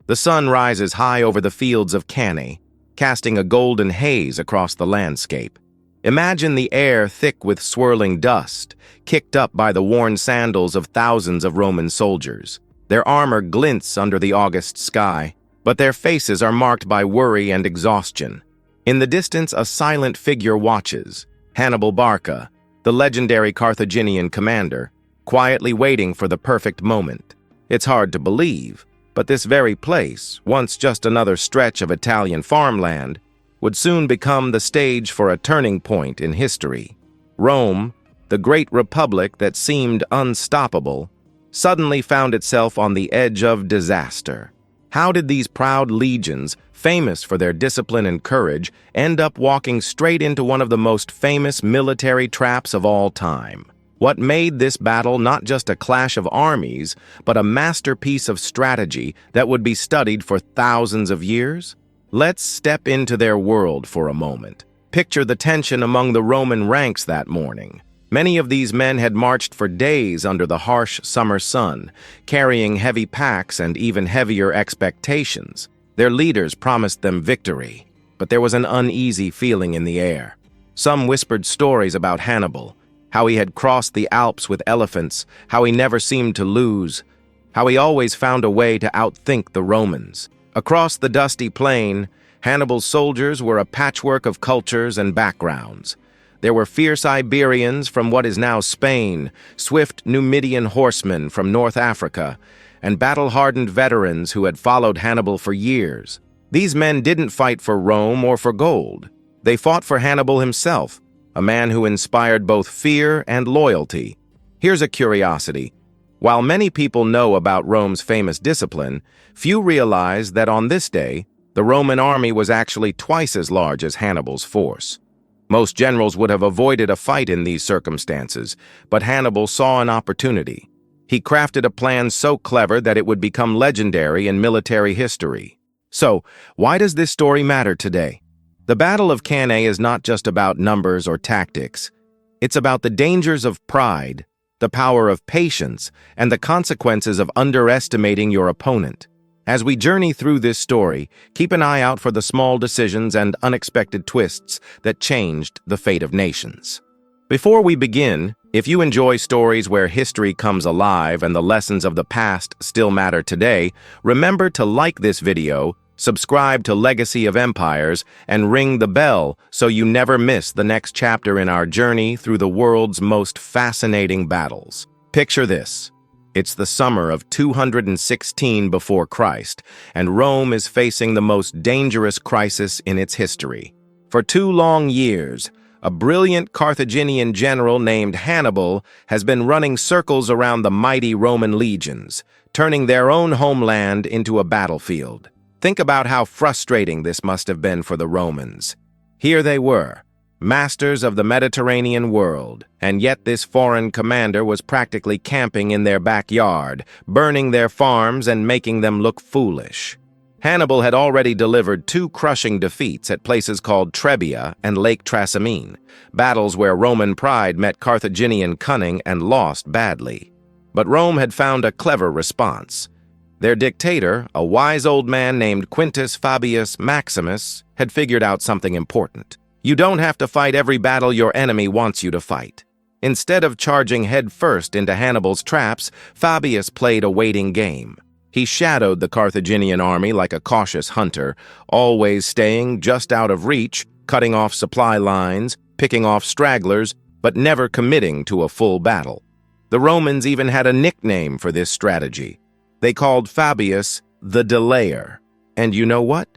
The sun rises high over the fields of Cannae, casting a golden haze across the landscape. Imagine the air thick with swirling dust, kicked up by the worn sandals of thousands of Roman soldiers. Their armor glints under the August sky, but their faces are marked by worry and exhaustion. In the distance, a silent figure watches, Hannibal Barca, the legendary Carthaginian commander, quietly waiting for the perfect moment. It's hard to believe, but this very place, once just another stretch of Italian farmland, would soon become the stage for a turning point in history. Rome, the great republic that seemed unstoppable, suddenly found itself on the edge of disaster. How did these proud legions, famous for their discipline and courage, end up walking straight into one of the most famous military traps of all time? What made this battle not just a clash of armies, but a masterpiece of strategy that would be studied for thousands of years? Let's step into their world for a moment. Picture the tension among the Roman ranks that morning. Many of these men had marched for days under the harsh summer sun, carrying heavy packs and even heavier expectations. Their leaders promised them victory, but there was an uneasy feeling in the air. Some whispered stories about Hannibal, how he had crossed the Alps with elephants, how he never seemed to lose, how he always found a way to outthink the Romans. Across the dusty plain, Hannibal's soldiers were a patchwork of cultures and backgrounds. There were fierce Iberians from what is now Spain, swift Numidian horsemen from North Africa, and battle-hardened veterans who had followed Hannibal for years. These men didn't fight for Rome or for gold. They fought for Hannibal himself, a man who inspired both fear and loyalty. Here's a curiosity. While many people know about Rome's famous discipline, few realize that on this day, the Roman army was actually twice as large as Hannibal's force. Most generals would have avoided a fight in these circumstances, but Hannibal saw an opportunity. He crafted a plan so clever that it would become legendary in military history. So, why does this story matter today? The Battle of Cannae is not just about numbers or tactics. It's about the dangers of pride, the power of patience, and the consequences of underestimating your opponent. As we journey through this story, keep an eye out for the small decisions and unexpected twists that changed the fate of nations. Before we begin, if you enjoy stories where history comes alive and the lessons of the past still matter today, remember to like this video, subscribe to Legacy of Empires, and ring the bell so you never miss the next chapter in our journey through the world's most fascinating battles. Picture this. It's the summer of 216 before Christ, and Rome is facing the most dangerous crisis in its history. For 2 long years, a brilliant Carthaginian general named Hannibal has been running circles around the mighty Roman legions, turning their own homeland into a battlefield. Think about how frustrating this must have been for the Romans. Here they were, masters of the Mediterranean world, and yet this foreign commander was practically camping in their backyard, burning their farms and making them look foolish. Hannibal had already delivered 2 crushing defeats at places called Trebia and Lake Trasimene, battles where Roman pride met Carthaginian cunning and lost badly. But Rome had found a clever response. Their dictator, a wise old man named Quintus Fabius Maximus, had figured out something important. You don't have to fight every battle your enemy wants you to fight. Instead of charging headfirst into Hannibal's traps, Fabius played a waiting game. He shadowed the Carthaginian army like a cautious hunter, always staying just out of reach, cutting off supply lines, picking off stragglers, but never committing to a full battle. The Romans even had a nickname for this strategy. They called Fabius the Delayer. And you know what?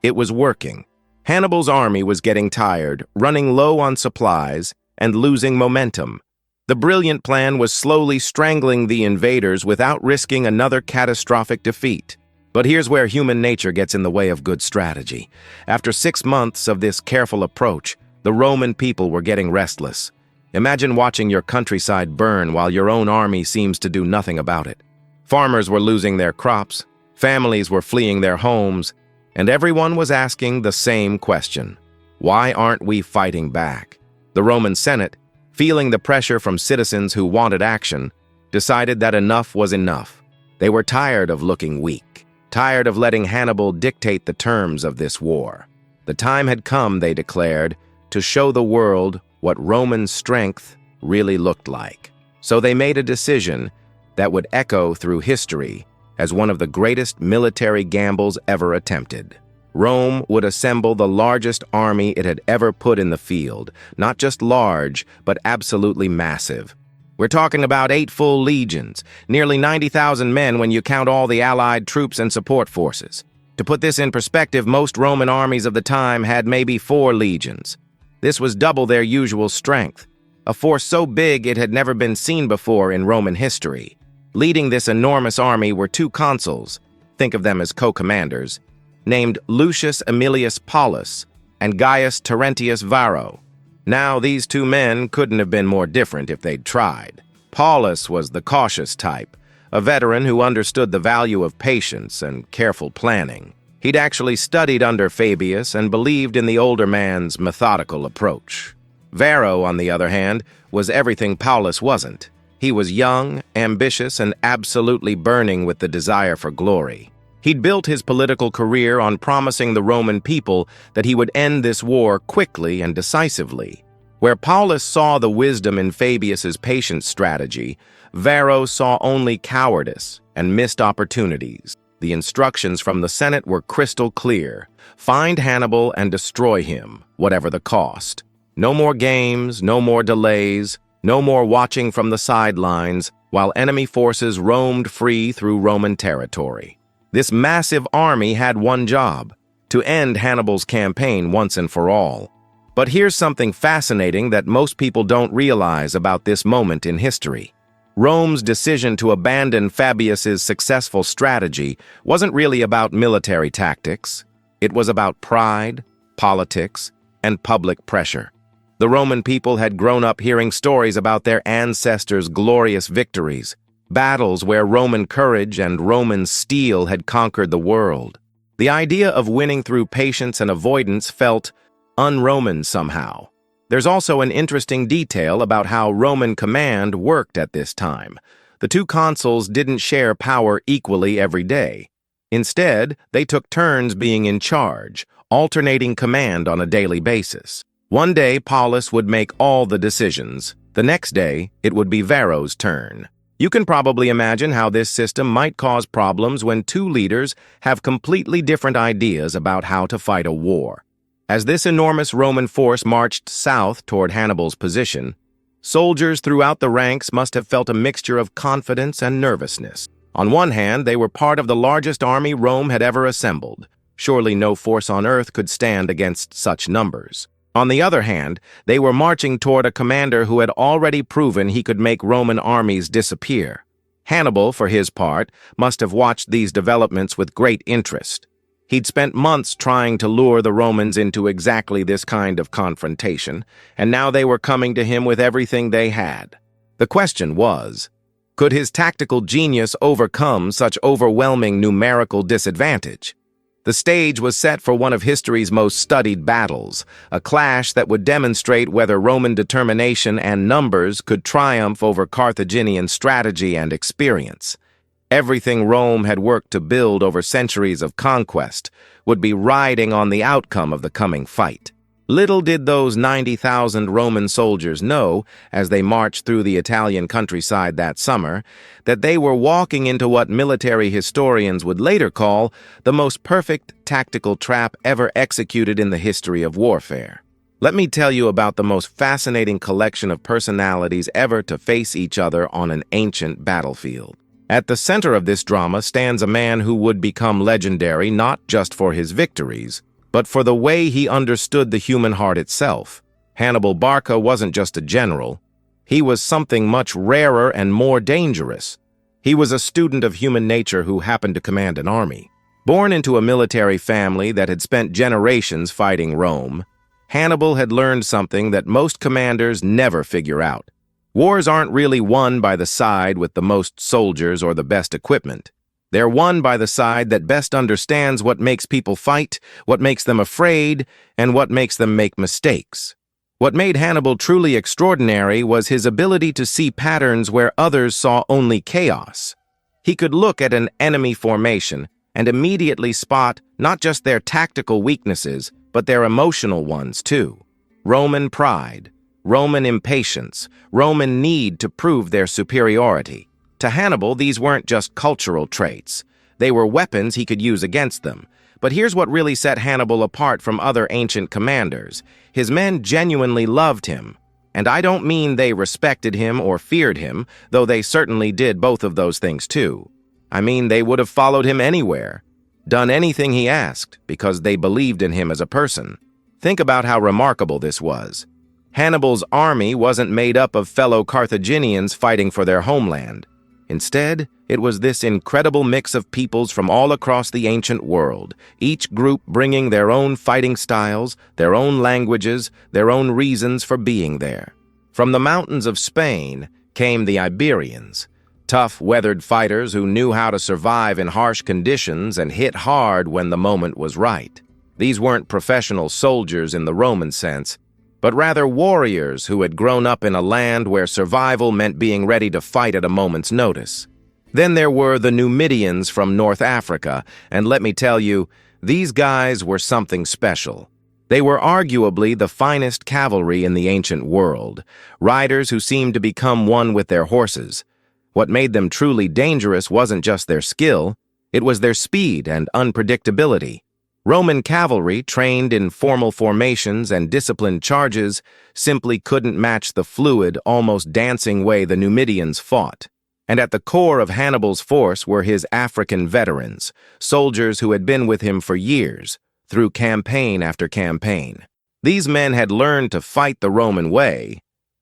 It was working. Hannibal's army was getting tired, running low on supplies, and losing momentum. The brilliant plan was slowly strangling the invaders without risking another catastrophic defeat. But here's where human nature gets in the way of good strategy. After 6 months of this careful approach, the Roman people were getting restless. Imagine watching your countryside burn while your own army seems to do nothing about it. Farmers were losing their crops, families were fleeing their homes, and everyone was asking the same question. Why aren't we fighting back? The Roman Senate, feeling the pressure from citizens who wanted action, decided that enough was enough. They were tired of looking weak. tired of letting Hannibal dictate the terms of this war. The time had come, they declared, to show the world what Roman strength really looked like. So they made a decision that would echo through history as one of the greatest military gambles ever attempted. Rome would assemble the largest army it had ever put in the field, not just large, but absolutely massive. We're talking about 8 full legions, nearly 90,000 men when you count all the allied troops and support forces. To put this in perspective, most Roman armies of the time had maybe 4 legions. This was double their usual strength, a force so big it had never been seen before in Roman history. Leading this enormous army were 2 consuls, think of them as co-commanders, named Lucius Aemilius Paulus and Gaius Terentius Varro. Now, these 2 men couldn't have been more different if they'd tried. Paulus was the cautious type, a veteran who understood the value of patience and careful planning. He'd actually studied under Fabius and believed in the older man's methodical approach. Varro, on the other hand, was everything Paulus wasn't. He was young, ambitious, and absolutely burning with the desire for glory. He'd built his political career on promising the Roman people that he would end this war quickly and decisively. Where Paulus saw the wisdom in Fabius's patient strategy, Varro saw only cowardice and missed opportunities. The instructions from the Senate were crystal clear: find Hannibal and destroy him, whatever the cost. No more games, no more delays, no more watching from the sidelines while enemy forces roamed free through Roman territory. This massive army had one job: to end Hannibal's campaign once and for all. But here's something fascinating that most people don't realize about this moment in history. Rome's decision to abandon Fabius's successful strategy wasn't really about military tactics. It was about pride, politics, and public pressure. The Roman people had grown up hearing stories about their ancestors' glorious victories, battles where Roman courage and Roman steel had conquered the world. The idea of winning through patience and avoidance felt un-Roman somehow. There's also an interesting detail about how Roman command worked at this time. The 2 consuls didn't share power equally every day. Instead, they took turns being in charge, alternating command on a daily basis. One day, Paulus would make all the decisions. The next day, it would be Varro's turn. You can probably imagine how this system might cause problems when 2 leaders have completely different ideas about how to fight a war. As this enormous Roman force marched south toward Hannibal's position, soldiers throughout the ranks must have felt a mixture of confidence and nervousness. On one hand, they were part of the largest army Rome had ever assembled. Surely no force on earth could stand against such numbers. On the other hand, they were marching toward a commander who had already proven he could make Roman armies disappear. Hannibal, for his part, must have watched these developments with great interest. He'd spent months trying to lure the Romans into exactly this kind of confrontation, and now they were coming to him with everything they had. The question was, could his tactical genius overcome such overwhelming numerical disadvantage? The stage was set for one of history's most studied battles, a clash that would demonstrate whether Roman determination and numbers could triumph over Carthaginian strategy and experience. Everything Rome had worked to build over centuries of conquest would be riding on the outcome of the coming fight. Little did those 90,000 Roman soldiers know, as they marched through the Italian countryside that summer, that they were walking into what military historians would later call the most perfect tactical trap ever executed in the history of warfare. Let me tell you about the most fascinating collection of personalities ever to face each other on an ancient battlefield. At the center of this drama stands a man who would become legendary not just for his victories, but for the way he understood the human heart itself. Hannibal Barca wasn't just a general. He was something much rarer and more dangerous. He was a student of human nature who happened to command an army. Born into a military family that had spent generations fighting Rome, Hannibal had learned something that most commanders never figure out. Wars aren't really won by the side with the most soldiers or the best equipment. They're won by the side that best understands what makes people fight, what makes them afraid, and what makes them make mistakes. What made Hannibal truly extraordinary was his ability to see patterns where others saw only chaos. He could look at an enemy formation and immediately spot not just their tactical weaknesses, but their emotional ones too. Roman pride, Roman impatience, Roman need to prove their superiority. To Hannibal, these weren't just cultural traits. They were weapons he could use against them. But here's what really set Hannibal apart from other ancient commanders. His men genuinely loved him. And I don't mean they respected him or feared him, though they certainly did both of those things too. I mean they would have followed him anywhere, done anything he asked, because they believed in him as a person. Think about how remarkable this was. Hannibal's army wasn't made up of fellow Carthaginians fighting for their homeland. Instead, it was this incredible mix of peoples from all across the ancient world, each group bringing their own fighting styles, their own languages, their own reasons for being there. From the mountains of Spain came the Iberians, tough, weathered fighters who knew how to survive in harsh conditions and hit hard when the moment was right. These weren't professional soldiers in the Roman sense, but rather warriors who had grown up in a land where survival meant being ready to fight at a moment's notice. Then there were the Numidians from North Africa, and let me tell you, these guys were something special. They were arguably the finest cavalry in the ancient world, riders who seemed to become one with their horses. What made them truly dangerous wasn't just their skill, it was their speed and unpredictability. Roman cavalry, trained in formal formations and disciplined charges, simply couldn't match the fluid, almost dancing way the Numidians fought. And at the core of Hannibal's force were his African veterans, soldiers who had been with him for years, through campaign after campaign. These men had learned to fight the Roman way,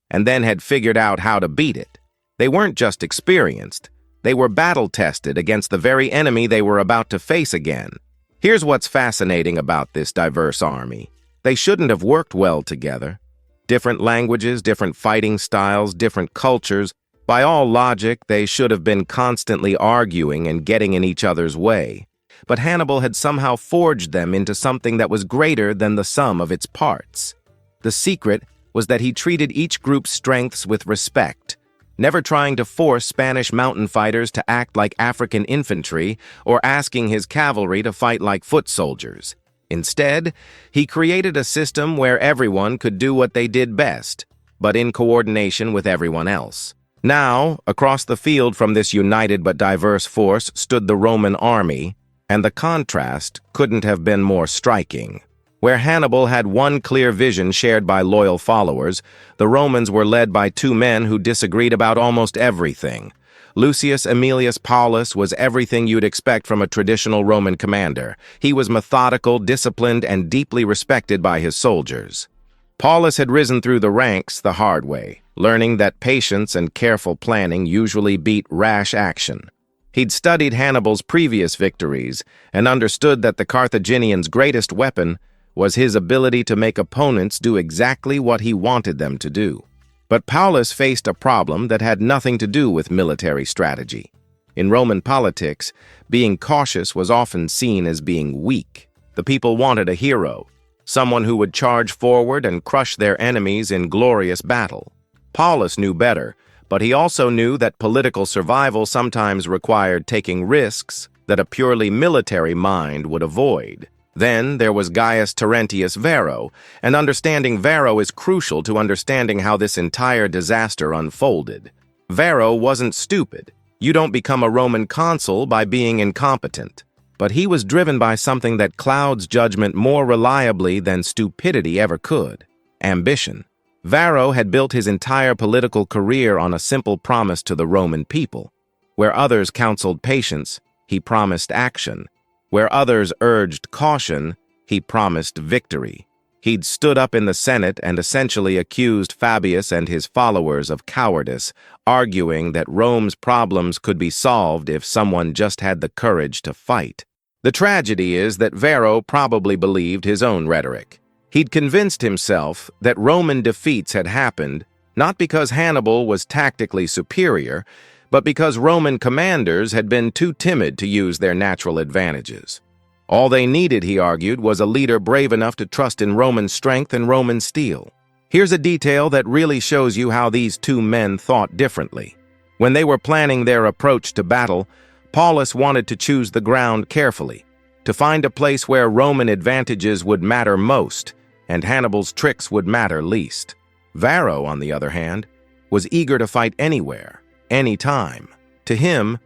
and then had figured out how to beat it. They weren't just experienced, they were battle-tested against the very enemy they were about to face again. Here's what's fascinating about this diverse army. They shouldn't have worked well together. Different languages, different fighting styles, different cultures. By all logic, they should have been constantly arguing and getting in each other's way. But Hannibal had somehow forged them into something that was greater than the sum of its parts. The secret was that he treated each group's strengths with respect, never trying to force Spanish mountain fighters to act like African infantry or asking his cavalry to fight like foot soldiers. Instead, he created a system where everyone could do what they did best, but in coordination with everyone else. Now, across the field from this united but diverse force stood the Roman army, and the contrast couldn't have been more striking. Where Hannibal had one clear vision shared by loyal followers, the Romans were led by two men who disagreed about almost everything. Lucius Aemilius Paulus was everything you'd expect from a traditional Roman commander. He was methodical, disciplined, and deeply respected by his soldiers. Paulus had risen through the ranks the hard way, learning that patience and careful planning usually beat rash action. He'd studied Hannibal's previous victories and understood that the Carthaginians' greatest weapon was his ability to make opponents do exactly what he wanted them to do. But Paulus faced a problem that had nothing to do with military strategy. In Roman politics, being cautious was often seen as being weak. The people wanted a hero, someone who would charge forward and crush their enemies in glorious battle. Paulus knew better, but he also knew that political survival sometimes required taking risks that a purely military mind would avoid. Then there was Gaius Terentius Varro, and understanding Varro is crucial to understanding how this entire disaster unfolded. Varro wasn't stupid. You don't become a Roman consul by being incompetent. But he was driven by something that clouds judgment more reliably than stupidity ever could: ambition. Varro had built his entire political career on a simple promise to the Roman people. Where others counseled patience, he promised action. Where others urged caution, he promised victory. He'd stood up in the Senate and essentially accused Fabius and his followers of cowardice, arguing that Rome's problems could be solved if someone just had the courage to fight. The tragedy is that Varro probably believed his own rhetoric. He'd convinced himself that Roman defeats had happened not because Hannibal was tactically superior, but because Roman commanders had been too timid to use their natural advantages. All they needed, he argued, was a leader brave enough to trust in Roman strength and Roman steel. Here's a detail that really shows you how these two men thought differently. When they were planning their approach to battle, Paulus wanted to choose the ground carefully, to find a place where Roman advantages would matter most, and Hannibal's tricks would matter least. Varro, on the other hand, was eager to fight anywhere, anytime. To him,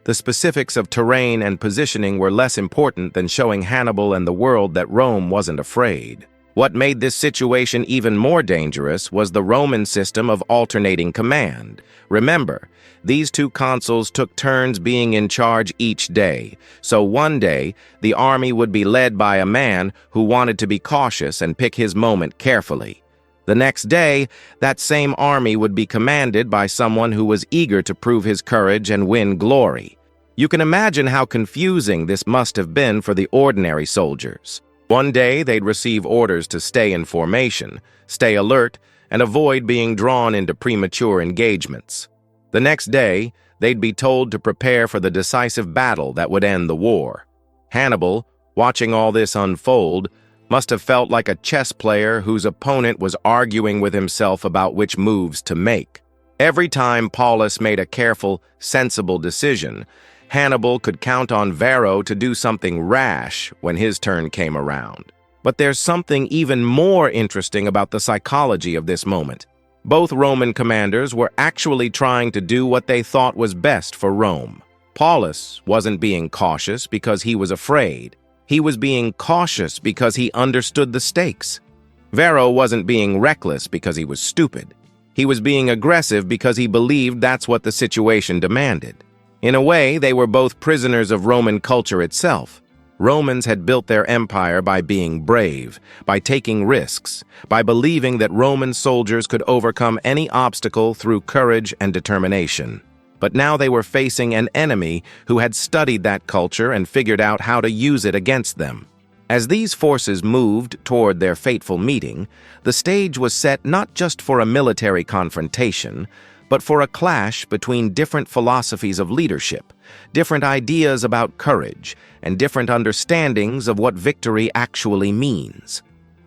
the specifics of terrain and positioning were less important than showing Hannibal and the world that Rome wasn't afraid. What made this situation even more dangerous was the Roman system of alternating command. Remember, these two consuls took turns being in charge each day, so one day the army would be led by a man who wanted to be cautious and pick his moment carefully. The next day, that same army would be commanded by someone who was eager to prove his courage and win glory. You can imagine how confusing this must have been for the ordinary soldiers. One day, they'd receive orders to stay in formation, stay alert, and avoid being drawn into premature engagements. The next day, they'd be told to prepare for the decisive battle that would end the war. Hannibal, watching all this unfold, must have felt like a chess player whose opponent was arguing with himself about which moves to make. Every time Paulus made a careful, sensible decision, Hannibal could count on Varro to do something rash when his turn came around. But there's something even more interesting about the psychology of this moment. Both Roman commanders were actually trying to do what they thought was best for Rome. Paulus wasn't being cautious because he was afraid. He was being cautious because he understood the stakes. Varro wasn't being reckless because he was stupid. He was being aggressive because he believed that's what the situation demanded. In a way, they were both prisoners of Roman culture itself. Romans had built their empire by being brave, by taking risks, by believing that Roman soldiers could overcome any obstacle through courage and determination. But now they were facing an enemy who had studied that culture and figured out how to use it against them. As these forces moved toward their fateful meeting, the stage was set not just for a military confrontation, but for a clash between different philosophies of leadership, different ideas about courage, and different understandings of what victory actually means.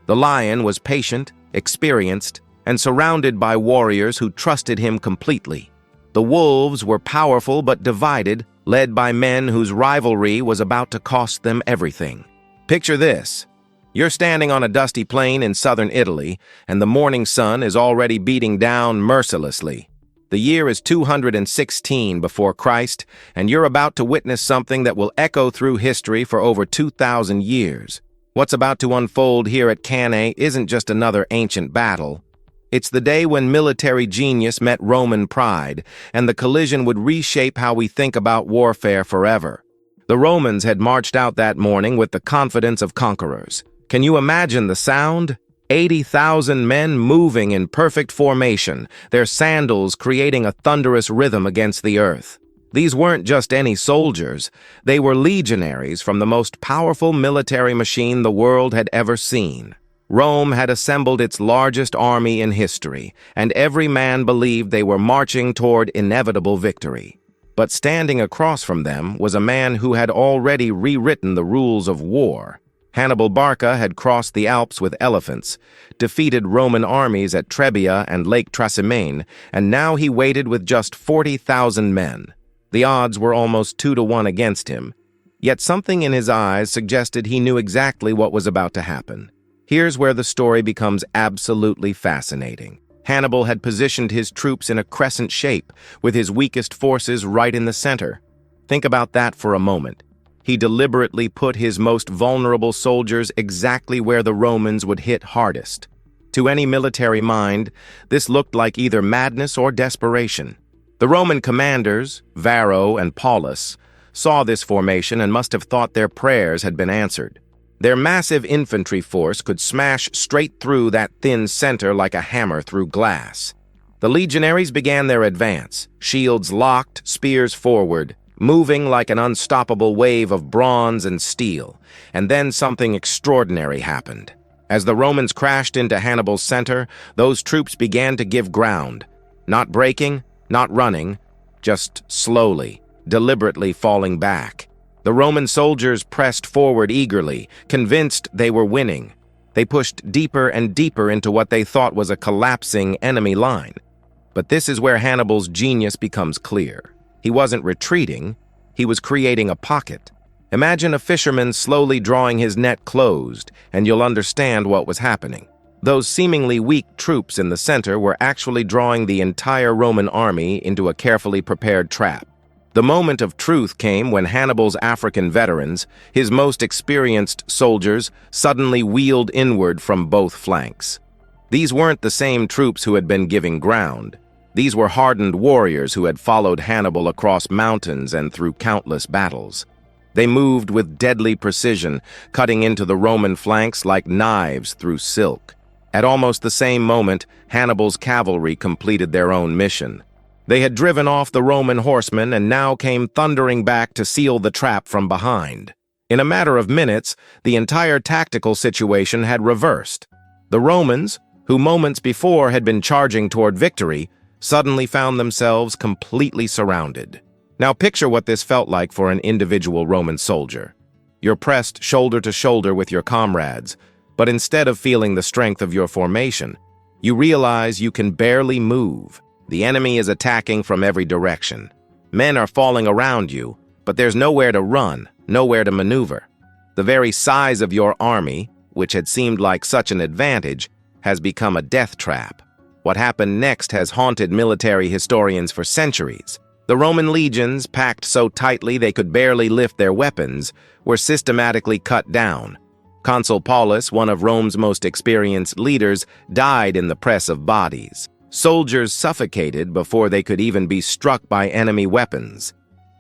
The lion was patient, experienced, and surrounded by warriors who trusted him completely. The wolves were powerful but divided, led by men whose rivalry was about to cost them everything. Picture this. You're standing on a dusty plain in southern Italy, and the morning sun is already beating down mercilessly. The year is 216 before Christ, and you're about to witness something that will echo through history for over 2,000 years. What's about to unfold here at Cannae isn't just another ancient battle. It's the day when military genius met Roman pride, and the collision would reshape how we think about warfare forever. The Romans had marched out that morning with the confidence of conquerors. Can you imagine the sound? 80,000 men moving in perfect formation, their sandals creating a thunderous rhythm against the earth. These weren't just any soldiers, they were legionaries from the most powerful military machine the world had ever seen. Rome had assembled its largest army in history, and every man believed they were marching toward inevitable victory. But standing across from them was a man who had already rewritten the rules of war. Hannibal Barca had crossed the Alps with elephants, defeated Roman armies at Trebia and Lake Trasimene, and now he waited with just 40,000 men. The odds were almost 2-1 against him, yet something in his eyes suggested he knew exactly what was about to happen. Here's where the story becomes absolutely fascinating. Hannibal had positioned his troops in a crescent shape, with his weakest forces right in the center. Think about that for a moment. He deliberately put his most vulnerable soldiers exactly where the Romans would hit hardest. To any military mind, this looked like either madness or desperation. The Roman commanders, Varro and Paulus, saw this formation and must have thought their prayers had been answered. Their massive infantry force could smash straight through that thin center like a hammer through glass. The legionaries began their advance, shields locked, spears forward, moving like an unstoppable wave of bronze and steel. And then something extraordinary happened. As the Romans crashed into Hannibal's center, those troops began to give ground. Not breaking, not running, just slowly, deliberately falling back. The Roman soldiers pressed forward eagerly, convinced they were winning. They pushed deeper and deeper into what they thought was a collapsing enemy line. But this is where Hannibal's genius becomes clear. He wasn't retreating, He was creating a pocket. Imagine a fisherman slowly drawing his net closed, and you'll understand what was happening. Those seemingly weak troops in the center were actually drawing the entire Roman army into a carefully prepared trap. The moment of truth came when Hannibal's African veterans, his most experienced soldiers, suddenly wheeled inward from both flanks. These weren't the same troops who had been giving ground. These were hardened warriors who had followed Hannibal across mountains and through countless battles. They moved with deadly precision, cutting into the Roman flanks like knives through silk. At almost the same moment, Hannibal's cavalry completed their own mission. They had driven off the Roman horsemen and now came thundering back to seal the trap from behind. In a matter of minutes, the entire tactical situation had reversed. The Romans, who moments before had been charging toward victory, suddenly found themselves completely surrounded. Now picture what this felt like for an individual Roman soldier. You're pressed shoulder to shoulder with your comrades, but instead of feeling the strength of your formation, you realize you can barely move. The enemy is attacking from every direction. Men are falling around you, but there's nowhere to run, nowhere to maneuver. The very size of your army, which had seemed like such an advantage, has become a death trap. What happened next has haunted military historians for centuries. The Roman legions, packed so tightly they could barely lift their weapons, were systematically cut down. Consul Paulus, one of Rome's most experienced leaders, died in the press of bodies. Soldiers suffocated before they could even be struck by enemy weapons.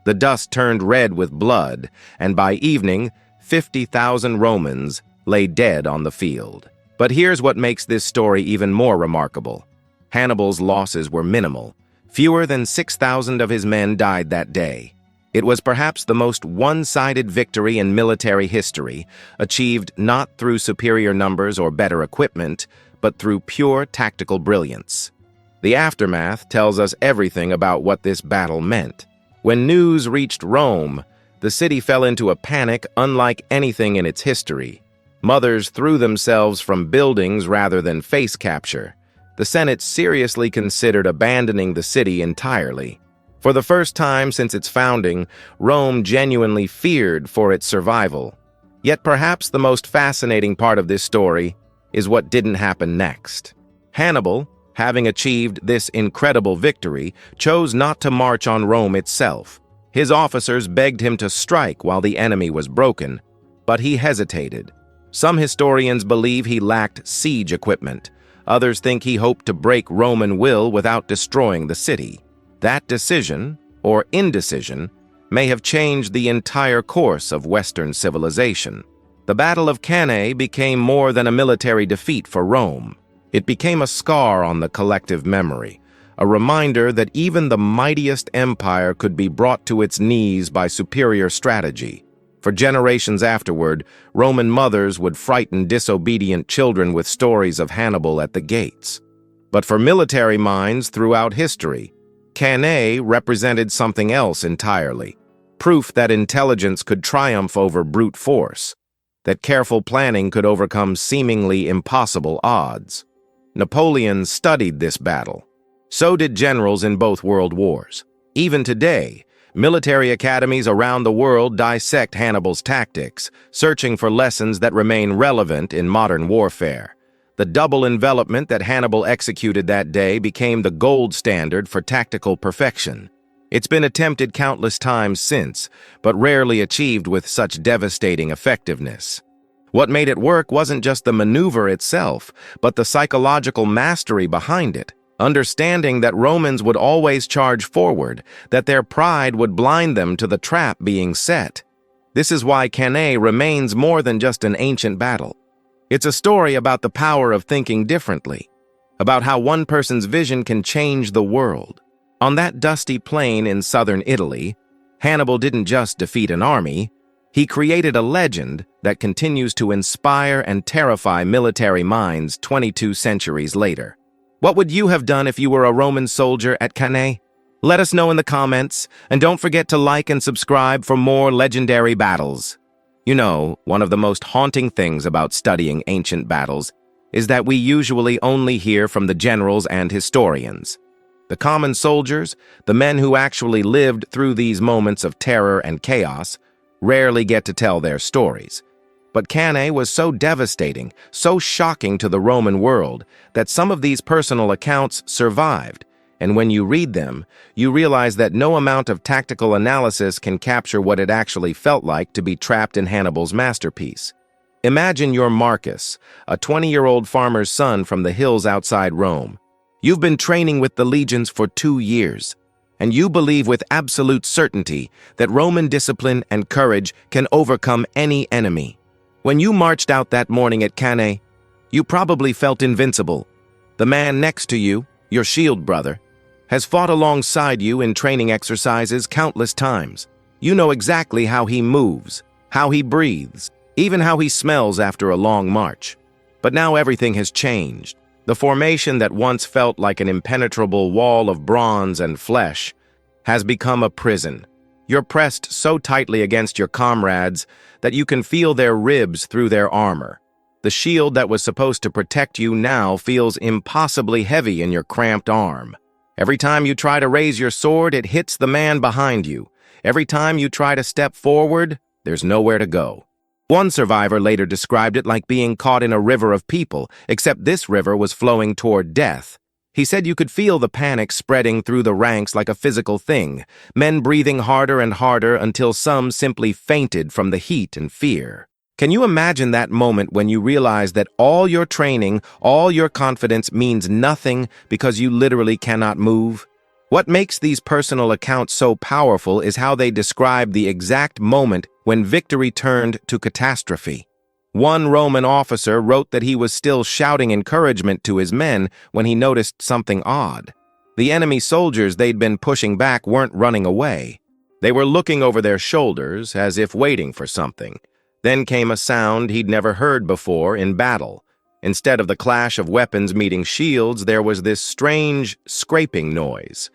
The dust turned red with blood, and by evening, 50,000 Romans lay dead on the field. But here's what makes this story even more remarkable. Hannibal's losses were minimal. Fewer than 6,000 of his men died that day. It was perhaps the most one-sided victory in military history, achieved not through superior numbers or better equipment, but through pure tactical brilliance. The aftermath tells us everything about what this battle meant. When news reached Rome, the city fell into a panic unlike anything in its history. Mothers threw themselves from buildings rather than face capture. The Senate seriously considered abandoning the city entirely. For the first time since its founding, Rome genuinely feared for its survival. Yet perhaps the most fascinating part of this story is what didn't happen next. Hannibal, having achieved this incredible victory, chose not to march on Rome itself. His officers begged him to strike while the enemy was broken, but he hesitated. Some historians believe he lacked siege equipment. Others think he hoped to break Roman will without destroying the city. That decision, or indecision, may have changed the entire course of Western civilization. The Battle of Cannae became more than a military defeat for Rome. It became a scar on the collective memory, a reminder that even the mightiest empire could be brought to its knees by superior strategy. For generations afterward, Roman mothers would frighten disobedient children with stories of Hannibal at the gates. But for military minds throughout history, Cannae represented something else entirely. Proof that intelligence could triumph over brute force, that careful planning could overcome seemingly impossible odds. Napoleon studied this battle. So did generals in both world wars. Even today, military academies around the world dissect Hannibal's tactics, searching for lessons that remain relevant in modern warfare. The double envelopment that Hannibal executed that day became the gold standard for tactical perfection. It's been attempted countless times since, but rarely achieved with such devastating effectiveness. What made it work wasn't just the maneuver itself, but the psychological mastery behind it. Understanding that Romans would always charge forward, that their pride would blind them to the trap being set. This is why Cannae remains more than just an ancient battle. It's a story about the power of thinking differently, about how one person's vision can change the world. On that dusty plain in southern Italy, Hannibal didn't just defeat an army, he created a legend that continues to inspire and terrify military minds 22 centuries later. What would you have done if you were a Roman soldier at Cannae? Let us know in the comments, and don't forget to like and subscribe for more legendary battles. You know, one of the most haunting things about studying ancient battles is that we usually only hear from the generals and historians. The common soldiers, the men who actually lived through these moments of terror and chaos, rarely get to tell their stories. But Cannae was so devastating, so shocking to the Roman world, that some of these personal accounts survived, and when you read them, you realize that no amount of tactical analysis can capture what it actually felt like to be trapped in Hannibal's masterpiece. Imagine you're Marcus, a 20-year-old farmer's son from the hills outside Rome. You've been training with the legions for 2 years, and you believe with absolute certainty that Roman discipline and courage can overcome any enemy. When you marched out that morning at Cannae, you probably felt invincible. The man next to you, your shield brother, has fought alongside you in training exercises countless times. You know exactly how he moves, how he breathes, even how he smells after a long march. But now everything has changed. The formation that once felt like an impenetrable wall of bronze and flesh has become a prison. You're pressed so tightly against your comrades that you can feel their ribs through their armor. The shield that was supposed to protect you now feels impossibly heavy in your cramped arm. Every time you try to raise your sword, it hits the man behind you. Every time you try to step forward, there's nowhere to go. One survivor later described it like being caught in a river of people, except this river was flowing toward death. He said you could feel the panic spreading through the ranks like a physical thing, men breathing harder and harder until some simply fainted from the heat and fear. Can you imagine that moment when you realize that all your training, all your confidence means nothing because you literally cannot move? What makes these personal accounts so powerful is how they describe the exact moment when victory turned to catastrophe. One Roman officer wrote that he was still shouting encouragement to his men when he noticed something odd. The enemy soldiers they'd been pushing back weren't running away. They were looking over their shoulders as if waiting for something. Then came a sound he'd never heard before in battle. Instead of the clash of weapons meeting shields, there was this strange scraping noise.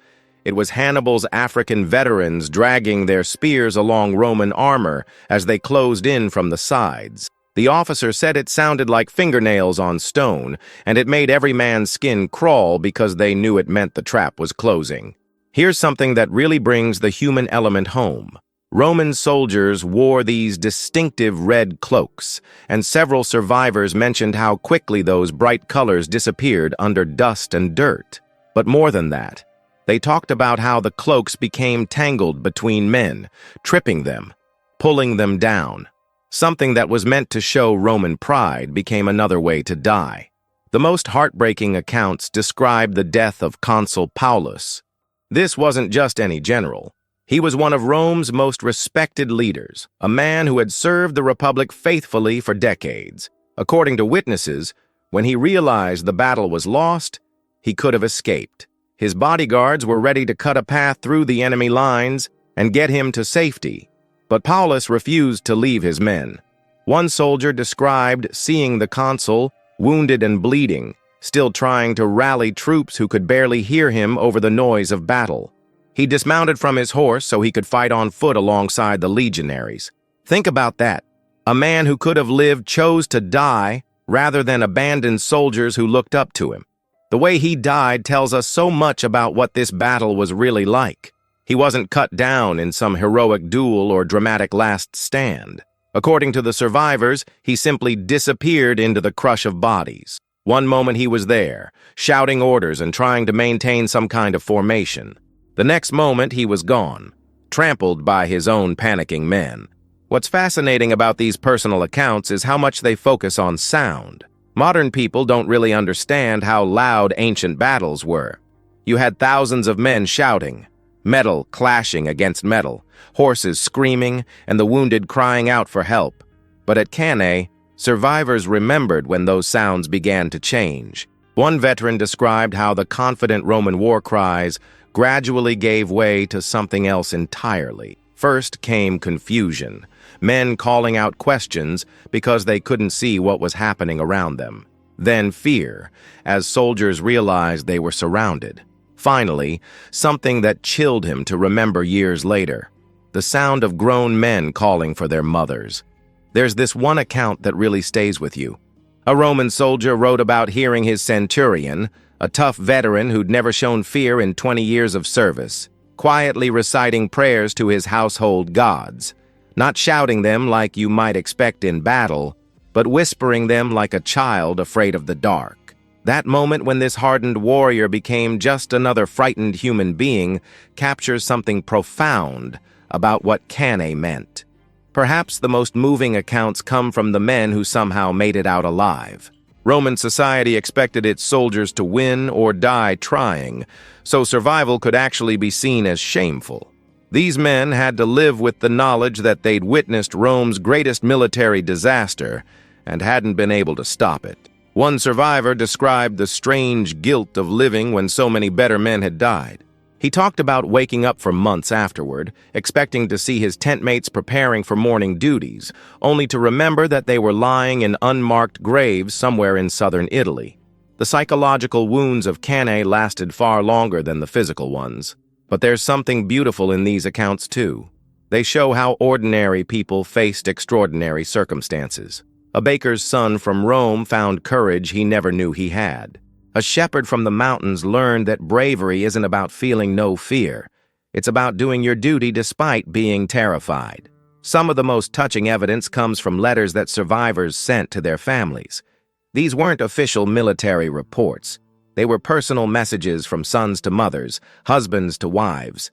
It was Hannibal's African veterans dragging their spears along Roman armor as they closed in from the sides. The officer said it sounded like fingernails on stone, and it made every man's skin crawl because they knew it meant the trap was closing. Here's something that really brings the human element home. Roman soldiers wore these distinctive red cloaks, and several survivors mentioned how quickly those bright colors disappeared under dust and dirt. But more than that, they talked about how the cloaks became tangled between men, tripping them, pulling them down. Something that was meant to show Roman pride became another way to die. The most heartbreaking accounts describe the death of Consul Paulus. This wasn't just any general. He was one of Rome's most respected leaders, a man who had served the Republic faithfully for decades. According to witnesses, when he realized the battle was lost, he could have escaped. His bodyguards were ready to cut a path through the enemy lines and get him to safety, but Paulus refused to leave his men. One soldier described seeing the consul, wounded and bleeding, still trying to rally troops who could barely hear him over the noise of battle. He dismounted from his horse so he could fight on foot alongside the legionaries. Think about that. A man who could have lived chose to die rather than abandon soldiers who looked up to him. The way he died tells us so much about what this battle was really like. He wasn't cut down in some heroic duel or dramatic last stand. According to the survivors, he simply disappeared into the crush of bodies. One moment he was there, shouting orders and trying to maintain some kind of formation. The next moment he was gone, trampled by his own panicking men. What's fascinating about these personal accounts is how much they focus on sound. Modern people don't really understand how loud ancient battles were. You had thousands of men shouting, metal clashing against metal, horses screaming, and the wounded crying out for help. But at Cannae, survivors remembered when those sounds began to change. One veteran described how the confident Roman war cries gradually gave way to something else entirely. First came confusion, men calling out questions because they couldn't see what was happening around them. Then fear, as soldiers realized they were surrounded. Finally, something that chilled him to remember years later, the sound of grown men calling for their mothers. There's this one account that really stays with you. A Roman soldier wrote about hearing his centurion, a tough veteran who'd never shown fear in 20 years of service, quietly reciting prayers to his household gods, not shouting them like you might expect in battle, but whispering them like a child afraid of the dark. That moment when this hardened warrior became just another frightened human being captures something profound about what Cannae meant. Perhaps the most moving accounts come from the men who somehow made it out alive. Roman society expected its soldiers to win or die trying, so survival could actually be seen as shameful. These men had to live with the knowledge that they'd witnessed Rome's greatest military disaster and hadn't been able to stop it. One survivor described the strange guilt of living when so many better men had died. He talked about waking up for months afterward, expecting to see his tentmates preparing for morning duties, only to remember that they were lying in unmarked graves somewhere in southern Italy. The psychological wounds of Cannae lasted far longer than the physical ones. But there's something beautiful in these accounts too. They show how ordinary people faced extraordinary circumstances. A baker's son from Rome found courage he never knew he had. A shepherd from the mountains learned that bravery isn't about feeling no fear. It's about doing your duty despite being terrified. Some of the most touching evidence comes from letters that survivors sent to their families. These weren't official military reports. They were personal messages from sons to mothers, husbands to wives.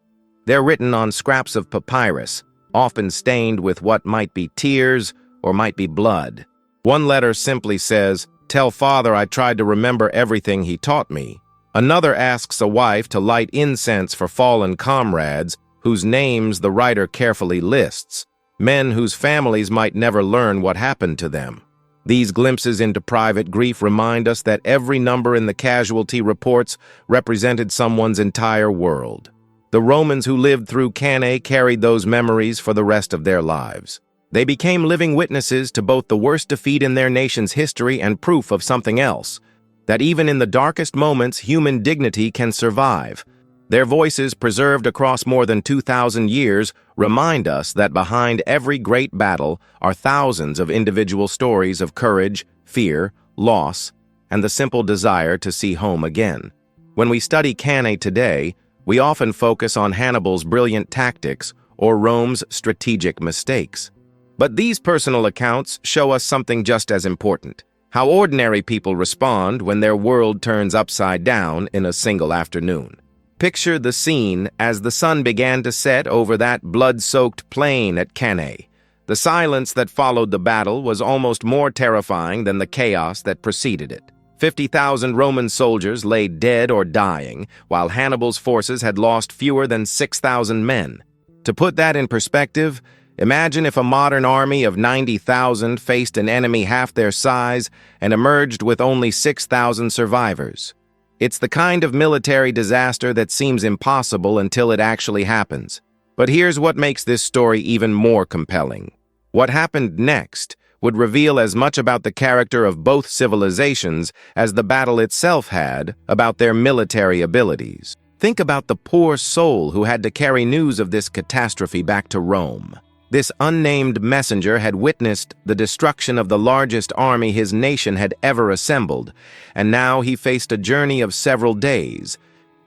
They're written on scraps of papyrus, often stained with what might be tears or might be blood. One letter simply says, "Tell father I tried to remember everything he taught me." Another asks a wife to light incense for fallen comrades whose names the writer carefully lists, men whose families might never learn what happened to them. These glimpses into private grief remind us that every number in the casualty reports represented someone's entire world. The Romans who lived through Cannae carried those memories for the rest of their lives. They became living witnesses to both the worst defeat in their nation's history and proof of something else, that even in the darkest moments, human dignity can survive. Their voices, preserved across more than 2,000 years, remind us that behind every great battle are thousands of individual stories of courage, fear, loss, and the simple desire to see home again. When we study Cannae today, we often focus on Hannibal's brilliant tactics or Rome's strategic mistakes. But these personal accounts show us something just as important: how ordinary people respond when their world turns upside down in a single afternoon. Picture the scene as the sun began to set over that blood-soaked plain at Cannae. The silence that followed the battle was almost more terrifying than the chaos that preceded it. 50,000 Roman soldiers lay dead or dying, while Hannibal's forces had lost fewer than 6,000 men. To put that in perspective, imagine if a modern army of 90,000 faced an enemy half their size and emerged with only 6,000 survivors. It's the kind of military disaster that seems impossible until it actually happens. But here's what makes this story even more compelling. What happened next would reveal as much about the character of both civilizations as the battle itself had about their military abilities. Think about the poor soul who had to carry news of this catastrophe back to Rome. This unnamed messenger had witnessed the destruction of the largest army his nation had ever assembled, and now he faced a journey of several days,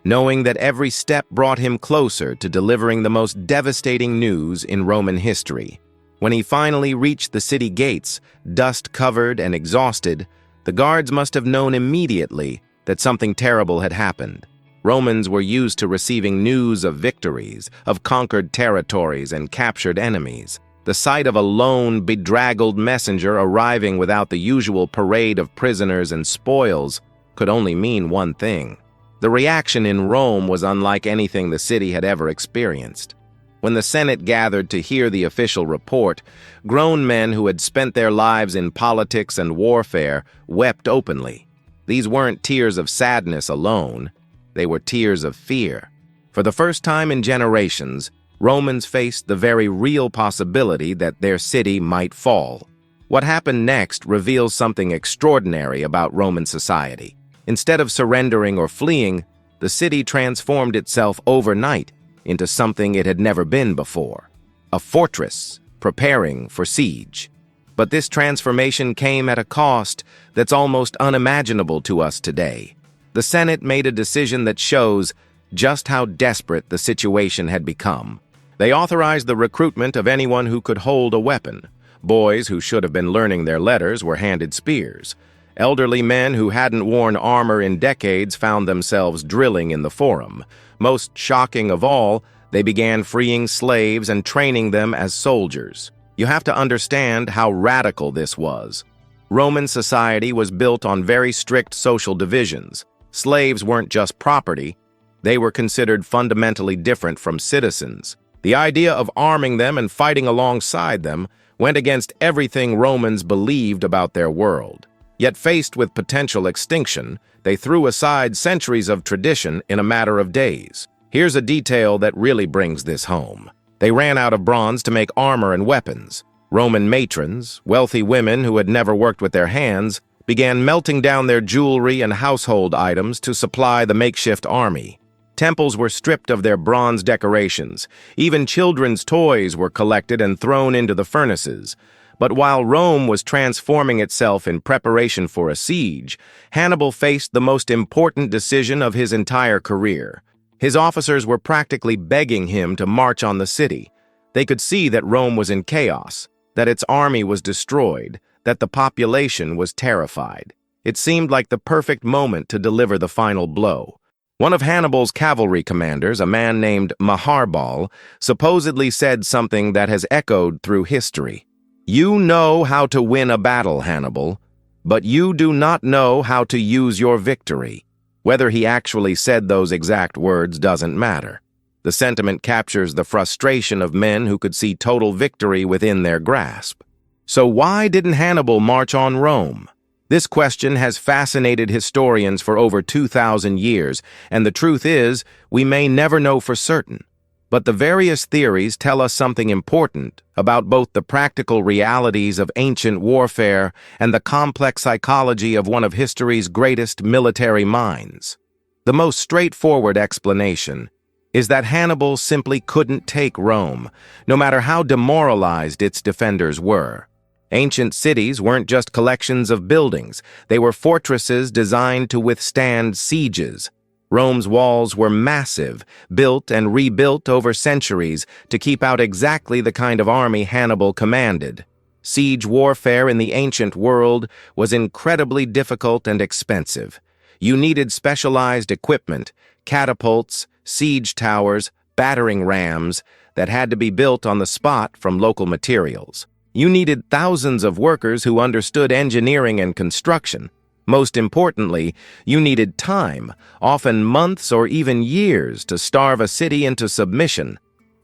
knowing that every step brought him closer to delivering the most devastating news in Roman history. When he finally reached the city gates, dust-covered and exhausted, the guards must have known immediately that something terrible had happened. Romans were used to receiving news of victories, of conquered territories and captured enemies. The sight of a lone, bedraggled messenger arriving without the usual parade of prisoners and spoils could only mean one thing. The reaction in Rome was unlike anything the city had ever experienced. When the Senate gathered to hear the official report, grown men who had spent their lives in politics and warfare wept openly. These weren't tears of sadness alone. They were tears of fear. For the first time in generations, Romans faced the very real possibility that their city might fall. What happened next reveals something extraordinary about Roman society. Instead of surrendering or fleeing, the city transformed itself overnight into something it had never been before: a fortress preparing for siege. But this transformation came at a cost that's almost unimaginable to us today. the Senate made a decision that shows just how desperate the situation had become. They authorized the recruitment of anyone who could hold a weapon. Boys who should have been learning their letters were handed spears. Elderly men who hadn't worn armor in decades found themselves drilling in the forum. Most shocking of all, they began freeing slaves and training them as soldiers. You have to understand how radical this was. Roman society was built on very strict social divisions. Slaves weren't just property. They were considered fundamentally different from citizens. The idea of arming them and fighting alongside them went against everything Romans believed about their world. Yet faced with potential extinction, they threw aside centuries of tradition in a matter of days. Here's a detail that really brings this home. They ran out of bronze to make armor and weapons. Roman matrons, wealthy women who had never worked with their hands, began melting down their jewelry and household items to supply the makeshift army. Temples were stripped of their bronze decorations. Even children's toys were collected and thrown into the furnaces. But while Rome was transforming itself in preparation for a siege, Hannibal faced the most important decision of his entire career. His officers were practically begging him to march on the city. They could see that Rome was in chaos, that its army was destroyed, that the population was terrified. It seemed like the perfect moment to deliver the final blow. One of Hannibal's cavalry commanders, a man named Hannibal, supposedly said something that has echoed through history. "You know how to win a battle, Hannibal, but you do not know how to use your victory." Whether he actually said those exact words doesn't matter. The sentiment captures the frustration of men who could see total victory within their grasp. So why didn't Hannibal march on Rome? This question has fascinated historians for over 2,000 years, and the truth is, we may never know for certain. But the various theories tell us something important about both the practical realities of ancient warfare and the complex psychology of one of history's greatest military minds. The most straightforward explanation is that Hannibal simply couldn't take Rome, no matter how demoralized its defenders were. Ancient cities weren't just collections of buildings, they were fortresses designed to withstand sieges. Rome's walls were massive, built and rebuilt over centuries to keep out exactly the kind of army Hannibal commanded. Siege warfare in the ancient world was incredibly difficult and expensive. You needed specialized equipment, catapults, siege towers, battering rams that had to be built on the spot from local materials. You needed thousands of workers who understood engineering and construction. Most importantly, you needed time, often months or even years, to starve a city into submission.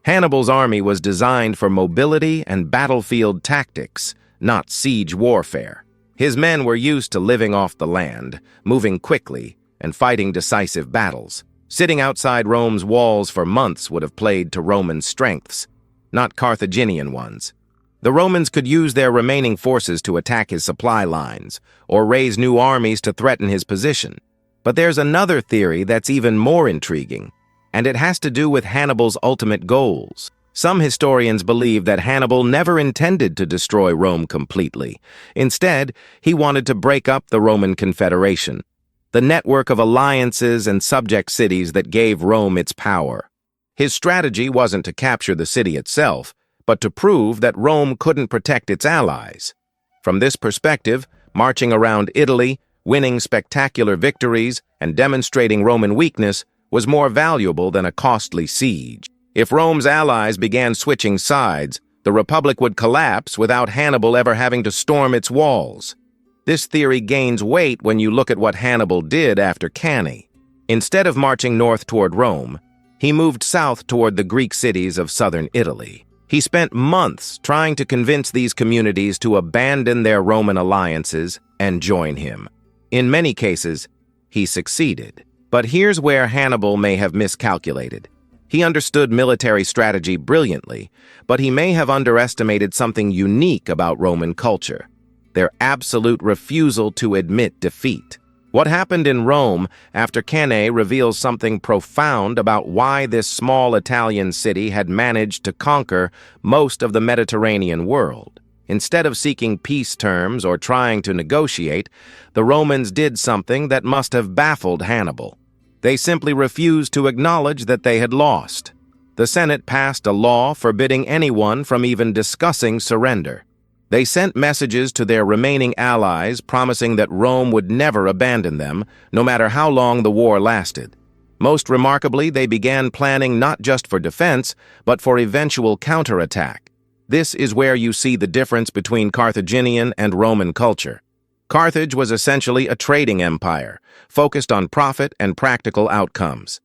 Hannibal's army was designed for mobility and battlefield tactics, not siege warfare. His men were used to living off the land, moving quickly, and fighting decisive battles. Sitting outside Rome's walls for months would have played to Roman strengths, not Carthaginian ones. The Romans could use their remaining forces to attack his supply lines, or raise new armies to threaten his position. But there's another theory that's even more intriguing, and it has to do with Hannibal's ultimate goals. Some historians believe that Hannibal never intended to destroy Rome completely. Instead, he wanted to break up the Roman Confederation, the network of alliances and subject cities that gave Rome its power. His strategy wasn't to capture the city itself, but to prove that Rome couldn't protect its allies. From this perspective, marching around Italy, winning spectacular victories, and demonstrating Roman weakness was more valuable than a costly siege. If Rome's allies began switching sides, the Republic would collapse without Hannibal ever having to storm its walls. This theory gains weight when you look at what Hannibal did after Cannae. Instead of marching north toward Rome, he moved south toward the Greek cities of southern Italy. He spent months trying to convince these communities to abandon their Roman alliances and join him. In many cases, he succeeded. But here's where Hannibal may have miscalculated. He understood military strategy brilliantly, but he may have underestimated something unique about Roman culture: their absolute refusal to admit defeat. What happened in Rome after Cannae reveals something profound about why this small Italian city had managed to conquer most of the Mediterranean world. Instead of seeking peace terms or trying to negotiate, the Romans did something that must have baffled Hannibal. They simply refused to acknowledge that they had lost. The Senate passed a law forbidding anyone from even discussing surrender. They sent messages to their remaining allies promising that Rome would never abandon them, no matter how long the war lasted. Most remarkably, they began planning not just for defense, but for eventual counterattack. This is where you see the difference between Carthaginian and Roman culture. Carthage was essentially a trading empire, focused on profit and practical outcomes.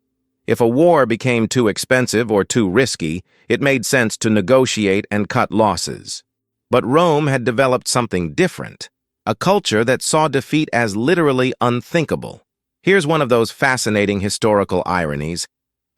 If a war became too expensive or too risky, it made sense to negotiate and cut losses. But Rome had developed something different, a culture that saw defeat as literally unthinkable. Here's one of those fascinating historical ironies.